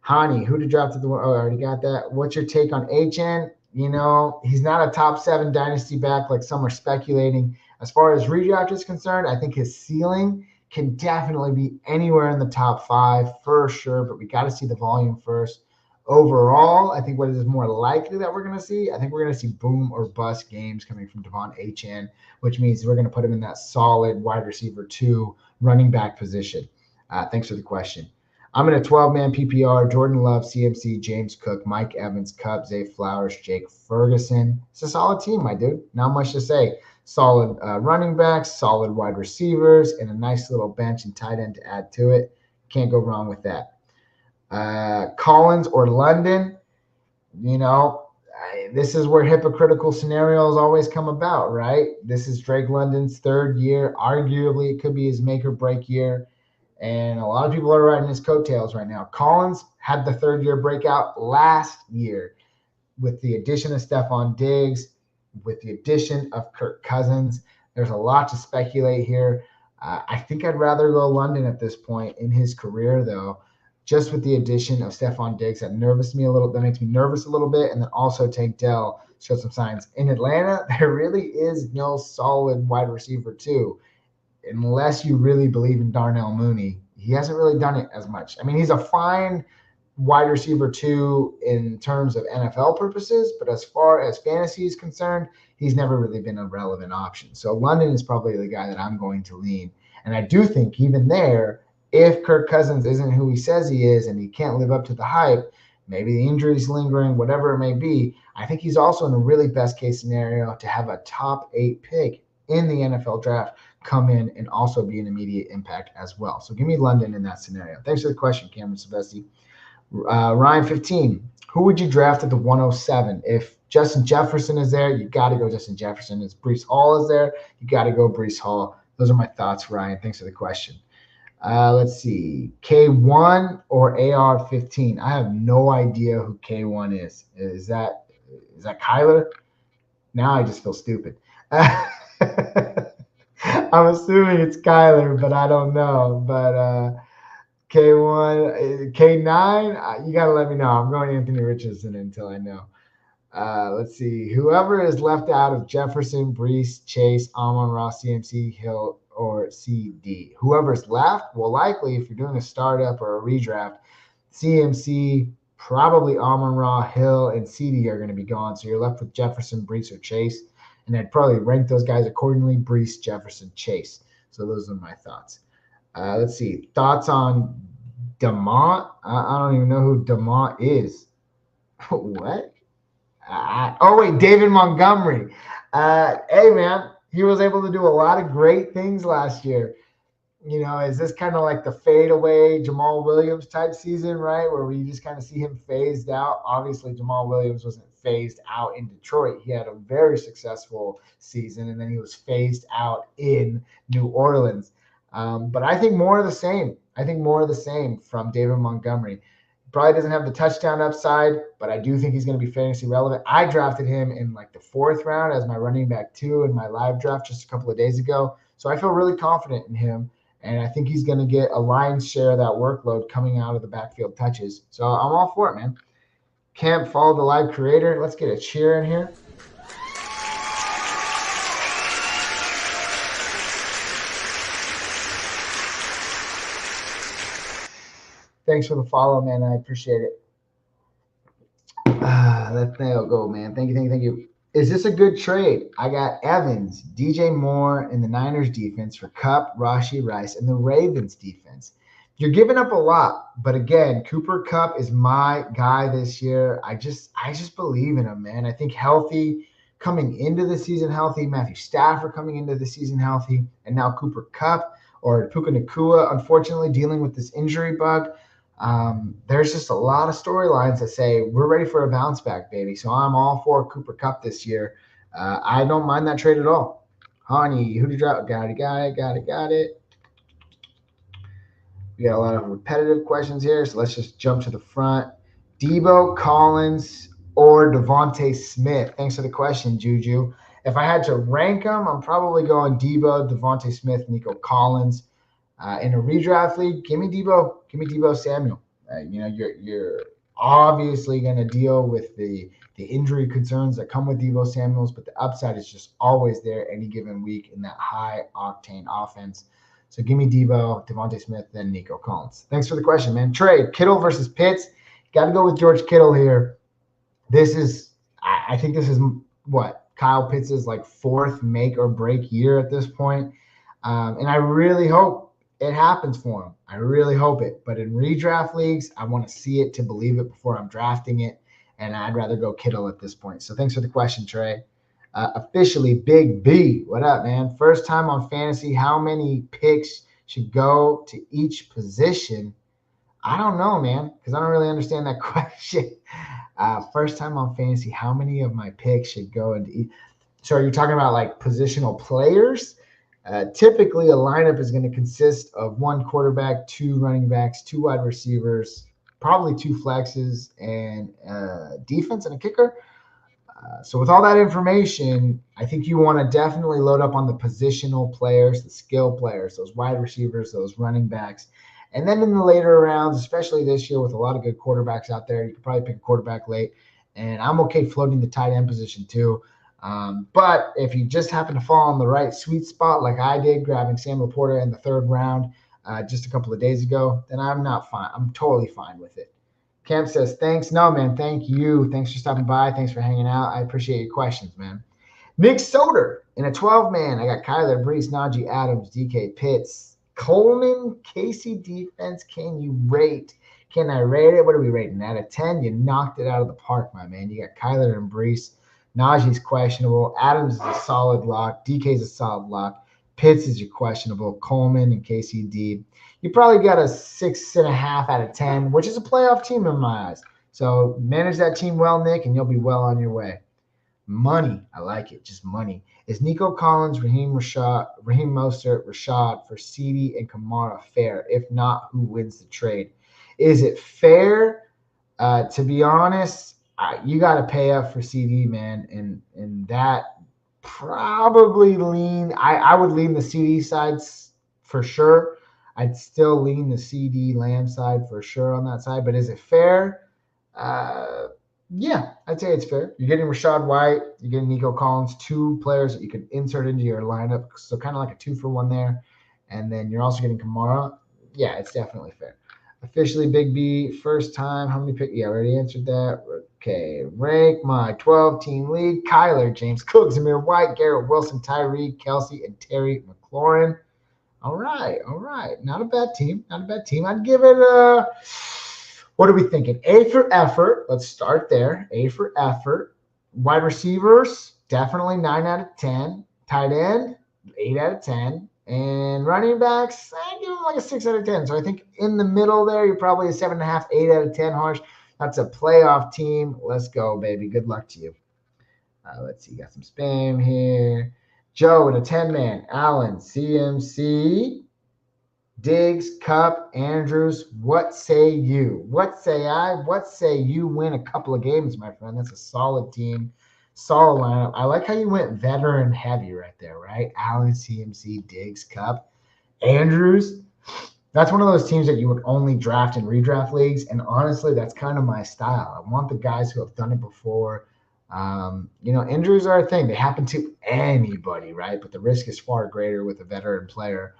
Hani, who to draft at the one? Oh, I already got that. What's your take on HN? He's not a top 7 dynasty back like some are speculating. As far as redraft is concerned, I think his ceiling can definitely be anywhere in the top 5 for sure, but we got to see the volume first. Overall, I think what is more likely that we're going to see, I think we're going to see boom or bust games coming from Devon Achane, which means we're going to put him in that solid wide receiver 2 running back position. Thanks for the question. I'm in a 12-man PPR, Jordan Love, CMC, James Cook, Mike Evans, Kupp, Zay Flowers, Jake Ferguson. It's a solid team, my dude. Not much to say. Solid running backs, solid wide receivers, and a nice little bench and tight end to add to it. Can't go wrong with that. Collins or London, this is where hypocritical scenarios always come about, right? This is Drake London's 3rd year. Arguably, it could be his make or break year. And a lot of people are riding his coattails right now. Collins had the 3rd year breakout last year with the addition of Stephon Diggs, with the addition of Kirk Cousins. There's a lot to speculate here. I think I'd rather go London at this point in his career, though. Just with the addition of Stephon Diggs, that makes me nervous a little bit. And then also Tank Dell showed some signs. In Atlanta, there really is no solid wide receiver 2. Unless you really believe in Darnell Mooney. He hasn't really done it as much. I mean, he's a fine wide receiver 2 in terms of NFL purposes, but as far as fantasy is concerned, he's never really been a relevant option. So London is probably the guy that I'm going to lean. And I do think even there, if Kirk Cousins isn't who he says he is and he can't live up to the hype, maybe the injury's lingering, whatever it may be, I think he's also in a really best case scenario to have a top 8 pick in the NFL draft come in and also be an immediate impact as well. So give me London in that scenario. Thanks for the question, Cameron Silvestri. Ryan 15, who would you draft at the 107? If Justin Jefferson is there, you got to go Justin Jefferson. If Breece Hall is there, you got to go Breece Hall. Those are my thoughts, Ryan. Thanks for the question. Let's see. K1 or AR15? I have no idea who K1 is. Is that Kyler? Now I just feel stupid. I'm assuming it's Kyler, but I don't know. But K1, K9, you got to let me know. I'm going Anthony Richardson until I know. Let's see. Whoever is left out of Jefferson, Breece, Chase, Amon-Ra, CMC, Hill, or CD. Whoever's left, well, likely if you're doing a startup or a redraft, CMC, probably Amon-Ra, Hill, and CD are going to be gone. So you're left with Jefferson, Breece, or Chase. And I'd probably rank those guys accordingly: Breece, Jefferson, Chase. So those are my thoughts. Let's see. Thoughts on Demont? I don't even know who Demont is. What? David Montgomery. Hey, man, he was able to do a lot of great things last year. Is this kind of like the fadeaway Jamal Williams type season, right? Where we just kind of see him phased out. Obviously, Jamal Williams wasn't phased out in Detroit. He had a very successful season, and then he was phased out in New Orleans. But I think more of the same. From David Montgomery. Probably doesn't have the touchdown upside, but I do think he's going to be fantasy relevant. I drafted him in like the 4th round as my running back 2 in my live draft just a couple of days ago. So I feel really confident in him. And I think he's going to get a lion's share of that workload coming out of the backfield touches. So I'm all for it, man. Can't follow the live creator. Let's get a cheer in here. Thanks for the follow, man. I appreciate it. Let that go, man. Thank you. Is this a good trade? I got Evans, DJ Moore in the Niners defense for Kupp, Rashee Rice, and the Ravens defense. You're giving up a lot, but again, Cooper Kupp is my guy this year. I just believe in him, man. I think coming into the season healthy, Matthew Stafford coming into the season healthy, and now Cooper Kupp or Puka Nacua, unfortunately, dealing with this injury bug. There's just a lot of storylines that say we're ready for a bounce back, baby. So I'm all for Cooper Kupp this year. I don't mind that trade at all. Hani, who did you drop? Got it. We got a lot of repetitive questions here, so let's just jump to the front. Debo, Collins, or Devontae Smith? Thanks for the question, Juju. If I had to rank them, I'm probably going Debo, Devontae Smith, Nico Collins. In a redraft league, give me Debo Samuel. You're obviously going to deal with the injury concerns that come with Debo Samuels, but the upside is just always there any given week in that high octane offense. So give me Debo, Devontae Smith, then Nico Collins. Thanks for the question, man. Trey, Kittle versus Pitts. Got to go with George Kittle here. I think this is what Kyle Pitts' like fourth make or break year at this point. And I really hope it happens for him. I really hope it. But in redraft leagues, I want to see it to believe it before I'm drafting it. And I'd rather go Kittle at this point. So thanks for the question, Trey. Officially, Big B. What up, man? First time on fantasy. How many picks should go to each position? I don't know, man, because I don't really understand that question. First time on fantasy. How many of my picks should go into each? So are you talking about like positional players? Typically, a lineup is going to consist of one quarterback, two running backs, two wide receivers, probably two flexes, and defense and a kicker. So with all that information, I think you want to definitely load up on the positional players, the skill players, those wide receivers, those running backs. And then in the later rounds, especially this year with a lot of good quarterbacks out there, you could probably pick a quarterback late. And I'm okay floating the tight end position too. But if you just happen to fall on the right sweet spot like I did, grabbing Sam Laporta in the third round just a couple of days ago, then I'm not fine. I'm totally fine with it. Camp says, thanks. No, man, thank you. Thanks for stopping by. Thanks for hanging out. I appreciate your questions, man. Nick Soder in a 12-man. I got Kyler, Brees, Najee, Adams, DK, Pitts, Coleman, Casey defense. Can I rate it? What are we rating? Out of 10? You knocked it out of the park, my man. You got Kyler and Brees. Najee's questionable. Adams is a solid lock. DK's a solid lock. Pitts is your questionable. Coleman and KCD. You probably got a 6.5 out of 10, which is a playoff team in my eyes. So manage that team well, Nick, and you'll be well on your way. Money. I like it. Just money. Is Nico Collins, Raheem Mostert, Rashad for CD and Kamara fair? If not, who wins the trade? Is it fair? To be honest, you got to pay up for CD, man, and that probably lean. I would lean the CD sides for sure. I'd still lean the CD Lamb side for sure on that side. But is it fair? Yeah, I'd say it's fair. You're getting Rachaad White, you're getting Nico Collins, two players that you can insert into your lineup. So kind of like a 2-for-1 there. And then you're also getting Kamara. Yeah, it's definitely fair. Officially, Big B, first time. How many picks? Yeah, I already answered that. Okay, rank my 12-team league. Kyler, James Cook, Zamir White, Garrett Wilson, Tyreek, Kelsey, and Terry McLaurin. All right. Not a bad team. I'd give it a, what are we thinking? A for effort. Let's start there. A for effort. Wide receivers, definitely 9 out of 10. Tight end, 8 out of 10. And running backs, I give them like a 6 out of 10. So I think in the middle there, you're probably a 7.5, 8 out of 10, Harsh. That's a playoff team. Let's go, baby. Good luck to you. Let's see. Got some spam here. Joe in a 10-man. Allen, CMC, Diggs, Cup, Andrews. What say you? What say I? What say you win a couple of games, my friend? That's a solid team. Solid lineup. I like how you went veteran heavy right there, right? Allen, CMC, Diggs, Cup, Andrews. That's one of those teams that you would only draft in redraft leagues. And honestly, that's kind of my style. I want the guys who have done it before. Injuries are a thing. They happen to anybody, right? But the risk is far greater with a veteran player.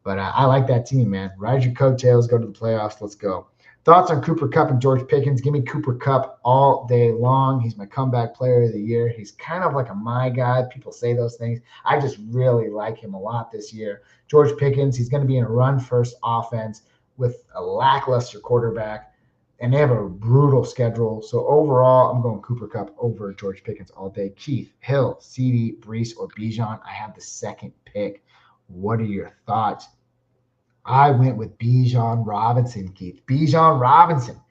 But I like that team, man. Ride your coattails, go to the playoffs. Let's go. Thoughts on Cooper Kupp and George Pickens? Give me Cooper Kupp all day long. He's my comeback player of the year. He's kind of like a my guy. People say those things. I just really like him a lot this year. George Pickens, he's going to be in a run-first offense with a lackluster quarterback, and they have a brutal schedule. So overall, I'm going Cooper Kupp over George Pickens all day. Keith, Hill, CD, Brees, or Bijan. I have the second pick. What are your thoughts? I went with Bijan Robinson, Keith. Bijan Robinson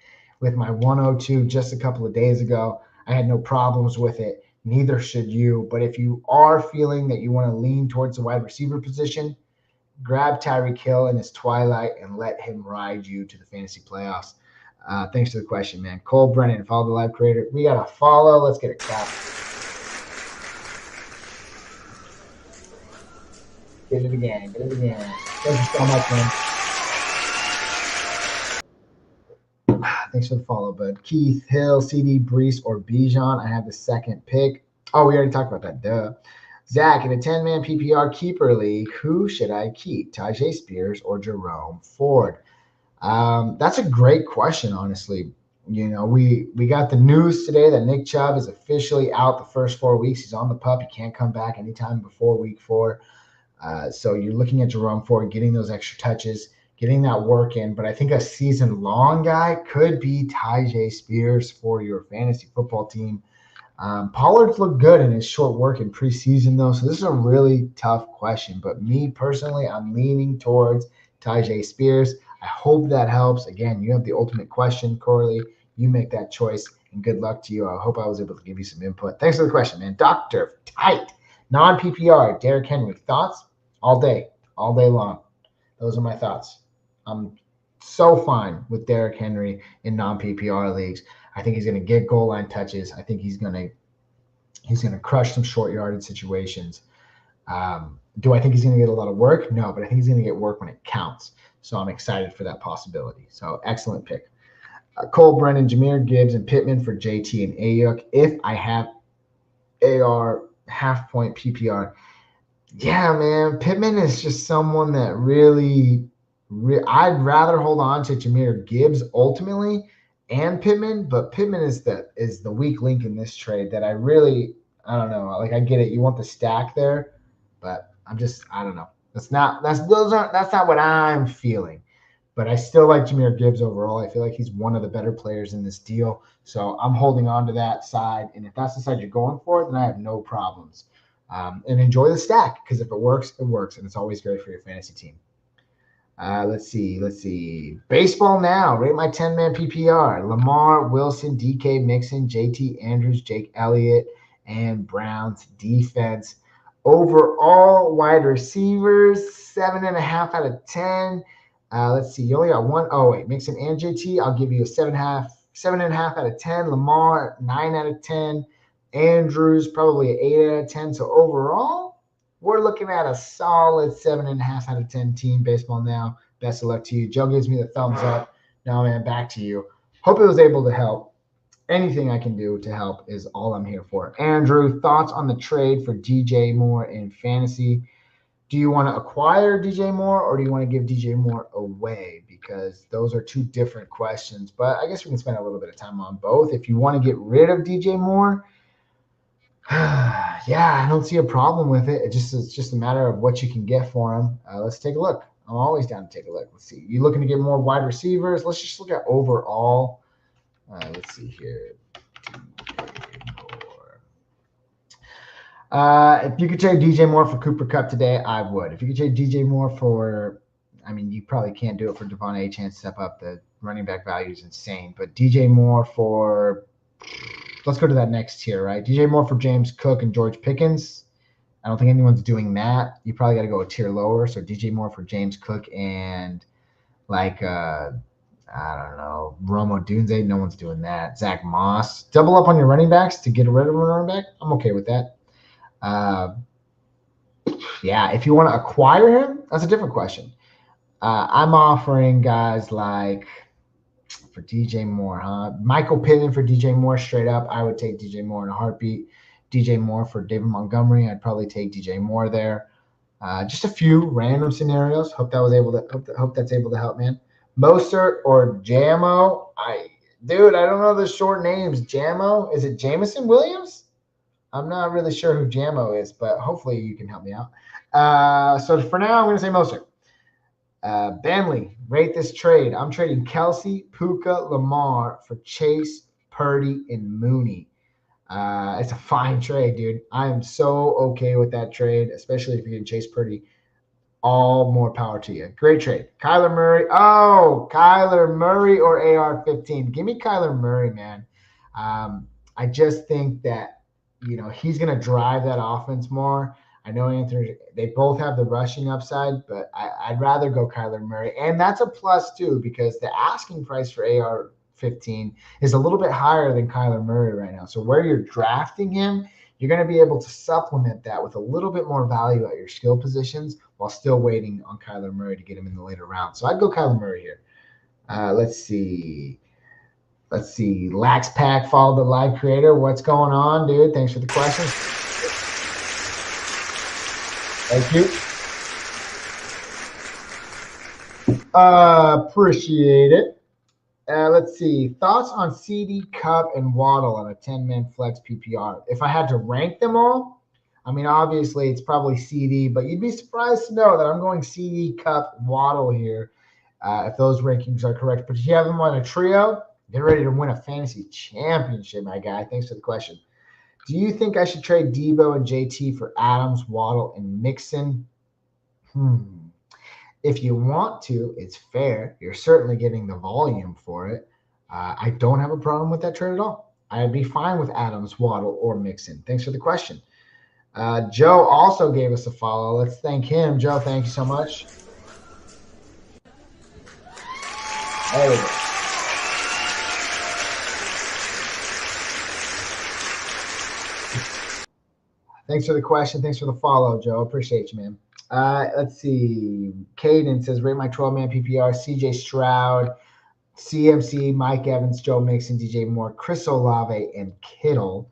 with my 102 just a couple of days ago. I had no problems with it. Neither should you. But if you are feeling that you want to lean towards the wide receiver position, grab Tyreek Hill in his twilight and let him ride you to the fantasy playoffs. Thanks for the question, man. Cole Brennan, follow the live creator. We got to follow. Let's get a cap. Get it again. Thank you so much, man. Thanks for the follow, bud. Keith, Hill, CD, Brees, or Bijan. I have the second pick. Oh, we already talked about that. Duh. Zach, in a 10-man PPR keeper league, who should I keep? Tyjae Spears or Jerome Ford? That's a great question, honestly. You know, we got the news today that Nick Chubb is officially out the first 4 weeks. He's on the PUP. He can't come back anytime before week 4. So you're looking at Jerome Ford getting those extra touches, getting that work in. But I think a season-long guy could be Tyjae Spears for your fantasy football team. Pollard's looked good in his short work in preseason, though. So this is a really tough question. But me personally, I'm leaning towards Tyjae Spears. I hope that helps. Again, you have the ultimate question, Corley. You make that choice, and good luck to you. I hope I was able to give you some input. Thanks for the question, man. Dr. Tight, non-PPR, Derrick Henry. Thoughts? All day long. Those are my thoughts. I'm so fine with Derrick Henry in non-PPR leagues. I think he's going to get goal line touches. I think he's going to crush some short yardage situations. Do I think he's going to get a lot of work? No, but I think he's going to get work when it counts. So I'm excited for that possibility. So excellent pick. Cole Brennan, Jahmyr Gibbs, and Pittman for JT and Ayuk. If I have AR half-point PPR, yeah, man, Pittman is just someone that really I'd rather hold on to Jahmyr Gibbs ultimately and Pittman, but Pittman is the weak link in this trade that I don't know. Like, I get it. You want the stack there, but I don't know. That's not what I'm feeling. But I still like Jahmyr Gibbs overall. I feel like he's one of the better players in this deal. So I'm holding on to that side. And if that's the side you're going for, then I have no problems. And enjoy the stack, because if it works, it works. And it's always great for your fantasy team. Let's see. Baseball now. Rate my 10-man PPR. Lamar, Wilson, DK, Mixon, JT, Andrews, Jake Elliott, and Browns defense. Overall, wide receivers, 7.5 out of 10. Let's see. You only got one. Oh, wait. Mixon and JT. I'll give you a 7.5 out of 10. Lamar, 9 out of 10. Andrews, probably an 8 out of 10. So overall, we're looking at a solid 7.5 out of 10 team. Baseball now. Best of luck to you. Joe gives me the thumbs up. Now, man, back to you. Hope it was able to help. Anything I can do to help is all I'm here for. Andrew, thoughts on the trade for DJ Moore in fantasy? Do you want to acquire DJ Moore, or do you want to give DJ Moore away? Because those are two different questions. But I guess we can spend a little bit of time on both. If you want to get rid of DJ Moore, yeah, I don't see a problem with it. It's just a matter of what you can get for him. Let's take a look. I'm always down to take a look. Let's see. You looking to get more wide receivers? Let's just look at overall. Let's see here. If you could trade DJ Moore for Cooper Kupp today, I would. If you could trade DJ Moore for, you probably can't do it for Devon Achane. Step up. The running back value is insane. But DJ Moore for, let's go to that next tier, right? DJ Moore for James Cook and George Pickens. I don't think anyone's doing that. You probably got to go a tier lower. So DJ Moore for James Cook and I don't know, Romo Dunze. No one's doing that. Zach Moss. Double up on your running backs to get rid of a running back. I'm okay with that. Yeah, if you want to acquire him, that's a different question. I'm offering guys like, for DJ Moore, Michael Pittman for DJ Moore straight up. I would take DJ Moore in a heartbeat. DJ Moore for David Montgomery. I'd probably take DJ Moore there. Just a few random scenarios. Hope that's able to help, man. Mostert or Jamo. I don't know the short names. Jamo, is it Jameson Williams? I'm not really sure who Jamo is, but hopefully you can help me out. So for now, I'm going to say Mostert. Bentley, rate this trade. I'm trading Kelsey, Puka, Lamar for Chase, Purdy, and Mooney. It's a fine trade, dude. I am so okay with that trade, especially if you're getting Chase Purdy. All more power to you. Great trade. Kyler Murray. Oh, Kyler Murray or AR-15. Give me Kyler Murray, man. I just think that, he's going to drive that offense more. I know Anthony, they both have the rushing upside, but I'd rather go Kyler Murray. And that's a plus, too, because the asking price for AR-15 is a little bit higher than Kyler Murray right now. So where you're drafting him, you're going to be able to supplement that with a little bit more value at your skill positions while still waiting on Kyler Murray to get him in the later rounds. So I'd go Kyler Murray here. Let's see. Lax Pack followed the live creator. What's going on, dude? Thanks for the question. Thank you. Appreciate it. Let's see. Thoughts on CD, Cup, and Waddle on a 10-man flex PPR. If I had to rank them all, I mean, obviously it's probably CD, but you'd be surprised to know that I'm going CD, Cup, Waddle here, if those rankings are correct. But if you have them on a trio, get ready to win a fantasy championship, my guy. Thanks for the question. Do you think I should trade Debo and JT for Adams, Waddle, and Mixon? If you want to, it's fair. You're certainly getting the volume for it. I don't have a problem with that trade at all. I'd be fine with Adams, Waddle, or Mixon. Thanks for the question. Joe also gave us a follow. Let's thank him. Joe, thank you so much. There we go. Thanks for the question. Thanks for the follow, Joe. Appreciate you, man. Let's see. Caden says, rate my 12-man PPR, CJ Stroud, CMC, Mike Evans, Joe Mixon, DJ Moore, Chris Olave, and Kittle.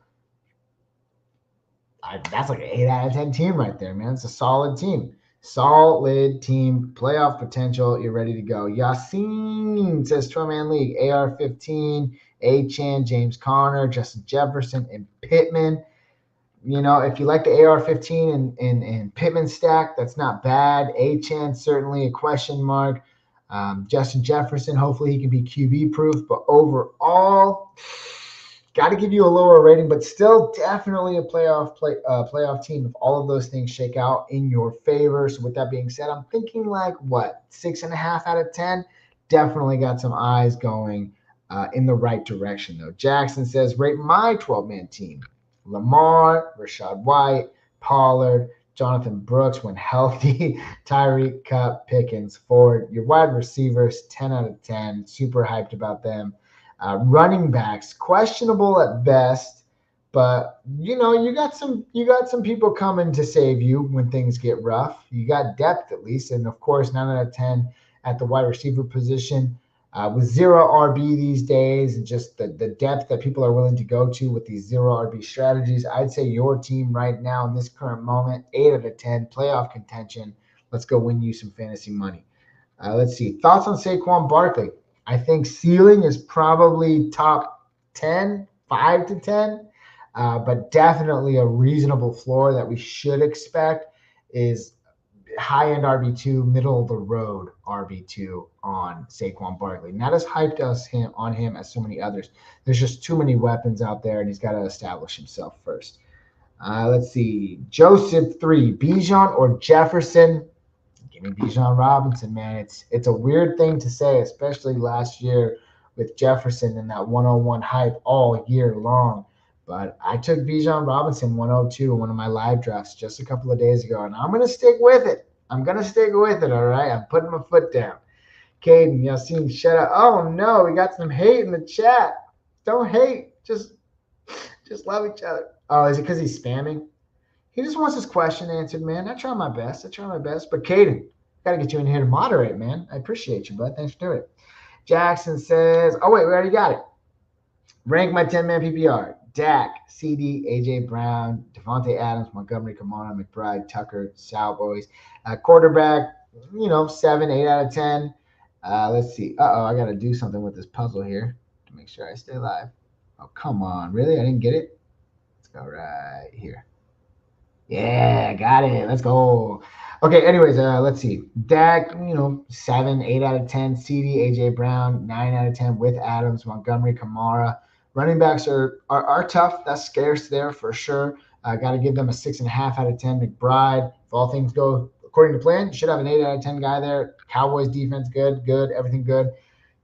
That's like an 8 out of 10 team right there, man. It's a solid team. Solid team. Playoff potential. You're ready to go. Yassine says, 12-man league, AR-15, Achane, James Conner, Justin Jefferson, and Pittman. You know, if you like the AR-15 and Pittman stack, that's not bad. Achane, certainly a question mark. Justin Jefferson, hopefully he can be QB-proof. But overall, got to give you a lower rating, but still definitely a playoff team if all of those things shake out in your favor. So with that being said, I'm thinking like, 6.5 out of 10? Definitely got some eyes going in the right direction, though. Jackson says, rate my 12-man team. Lamar, Rashad White, Pollard, Jonathan Brooks when healthy, Tyreek, Cup, Pickens, Ford. Your wide receivers, 10 out of 10. Super hyped about them. Running backs, questionable at best, but you got some people coming to save you when things get rough. You got depth at least, and of course 9 out of 10 at the wide receiver position. With zero RB these days and just the depth that people are willing to go to with these zero RB strategies, I'd say your team right now in this current moment, 8 out of 10, playoff contention. Let's go win you some fantasy money. Let's see. Thoughts on Saquon Barkley? I think ceiling is probably top 10, 5 to 10, but definitely a reasonable floor that we should expect is high-end RB2, middle-of-the-road RB2 on Saquon Barkley. Not as hyped on him as so many others. There's just too many weapons out there, and he's got to establish himself first. Let's see. Joseph 3, Bijan or Jefferson? Give me Bijan Robinson, man. It's a weird thing to say, especially last year with Jefferson and that 101 hype all year long. But I took Bijan Robinson 102 in one of my live drafts just a couple of days ago, and I'm going to stick with it. All right? I'm putting my foot down. Caden, Yassine, shut up. Oh, no, we got some hate in the chat. Don't hate. Just love each other. Oh, is it because he's spamming? He just wants his question answered, man. I try my best. But Caden, got to get you in here to moderate, man. I appreciate you, bud. Thanks for doing it. Jackson says, oh, wait, we already got it. Rank my 10-man PPR. Dak, CD, AJ Brown, Devontae Adams, Montgomery, Kamara, McBride, Tucker, Cowboys. Quarterback, 7, 8 out of 10. Let's see. I got to do something with this puzzle here to make sure I stay alive. Oh, come on. Really? I didn't get it? Let's go right here. Yeah, got it. Let's go. Okay, anyways, let's see. Dak, 7, 8 out of 10. CD, AJ Brown, 9 out of 10 with Adams, Montgomery, Kamara. Running backs are tough. That's scarce there for sure. Got to give them a 6.5 out of 10. McBride, if all things go according to plan, you should have an 8 out of 10 guy there. Cowboys defense, good, everything good.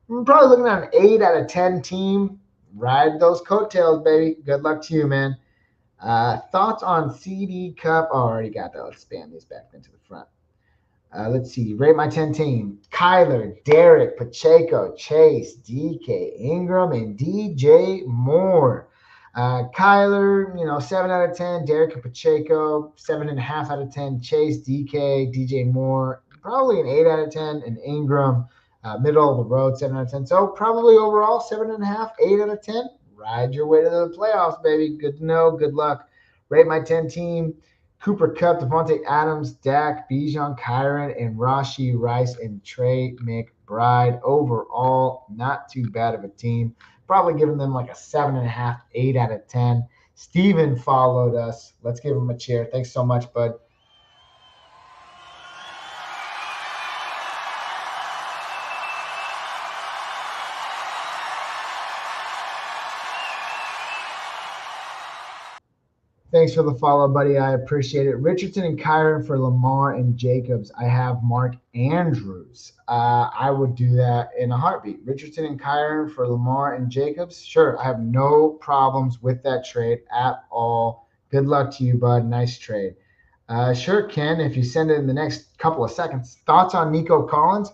I'm probably looking at an 8 out of 10 team. Ride those coattails, baby. Good luck to you, man. Thoughts on CD Cup? Oh, I already got that. Let's spam these back into the front. Let's see. Rate my 10 team. Kyler, Derek, Pacheco, Chase, DK, Ingram, and DJ Moore. Kyler, 7 out of 10. Derek and Pacheco, 7.5 out of 10. Chase, DK, DJ Moore, probably an 8 out of 10. And Ingram, middle of the road, 7 out of 10. So probably overall 7.5, 8 out of 10. Ride your way to the playoffs, baby. Good to know. Good luck. Rate my 10 team. Cooper Kupp, Devontae Adams, Dak, Bijan, Kyron, and Rashee Rice and Trey McBride. Overall, not too bad of a team. Probably giving them like a 7.5, 8 out of 10. Steven followed us. Let's give him a cheer. Thanks so much, bud. Thanks for the follow, buddy. I appreciate it. Richardson and Kyron for Lamar and Jacobs. I have Mark Andrews. I would do that in a heartbeat. Richardson and Kyron for Lamar and Jacobs. Sure, I have no problems with that trade at all. Good luck to you, bud. Nice trade. Sure, Ken, if you send it in the next couple of seconds. Thoughts on Nico Collins?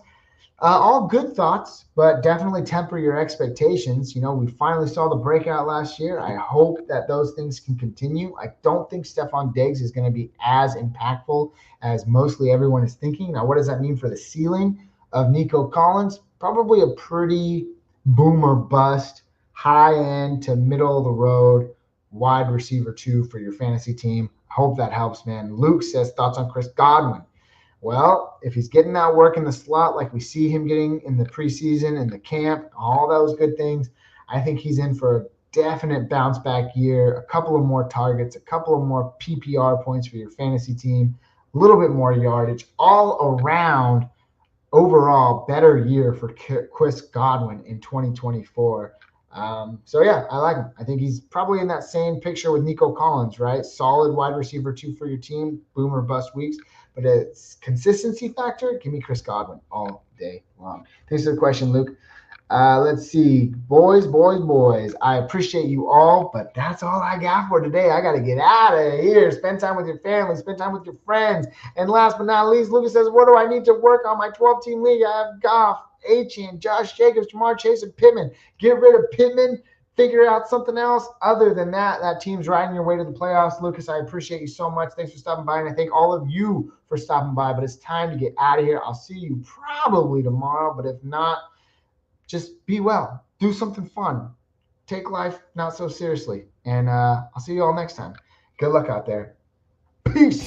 All good thoughts, but definitely temper your expectations. We finally saw the breakout last year. I hope that those things can continue. I don't think Stephon Diggs is going to be as impactful as mostly everyone is thinking. Now, what does that mean for the ceiling of Nico Collins? Probably a pretty boom or bust, high end to middle of the road wide receiver 2 for your fantasy team. I hope that helps, man. Luke says, thoughts on Chris Godwin? Well, if he's getting that work in the slot like we see him getting in the preseason and the camp, all those good things, I think he's in for a definite bounce back year, a couple of more targets, a couple of more PPR points for your fantasy team, a little bit more yardage, all around overall better year for Chris Godwin in 2024. So yeah, I like him. I think he's probably in that same picture with Nico Collins, right? Solid wide receiver 2 for your team, boom or bust weeks. But a consistency factor, give me Chris Godwin all day long. Thanks for the question, Luke. Let's see. Boys. I appreciate you all, but that's all I got for today. I got to get out of here. Spend time with your family. Spend time with your friends. And last but not least, Lucas says, what do I need to work on my 12-team league? I have Goff, Achane, Josh Jacobs, Jamar Chase, and Pittman. Get rid of Pittman. Figure out something else. Other than that, that team's riding your way to the playoffs. Lucas, I appreciate you so much. Thanks for stopping by, and I thank all of you for stopping by. But it's time to get out of here. I'll see you probably tomorrow, but if not, just be well. Do something fun. Take life not so seriously. And I'll see you all next time. Good luck out there. Peace.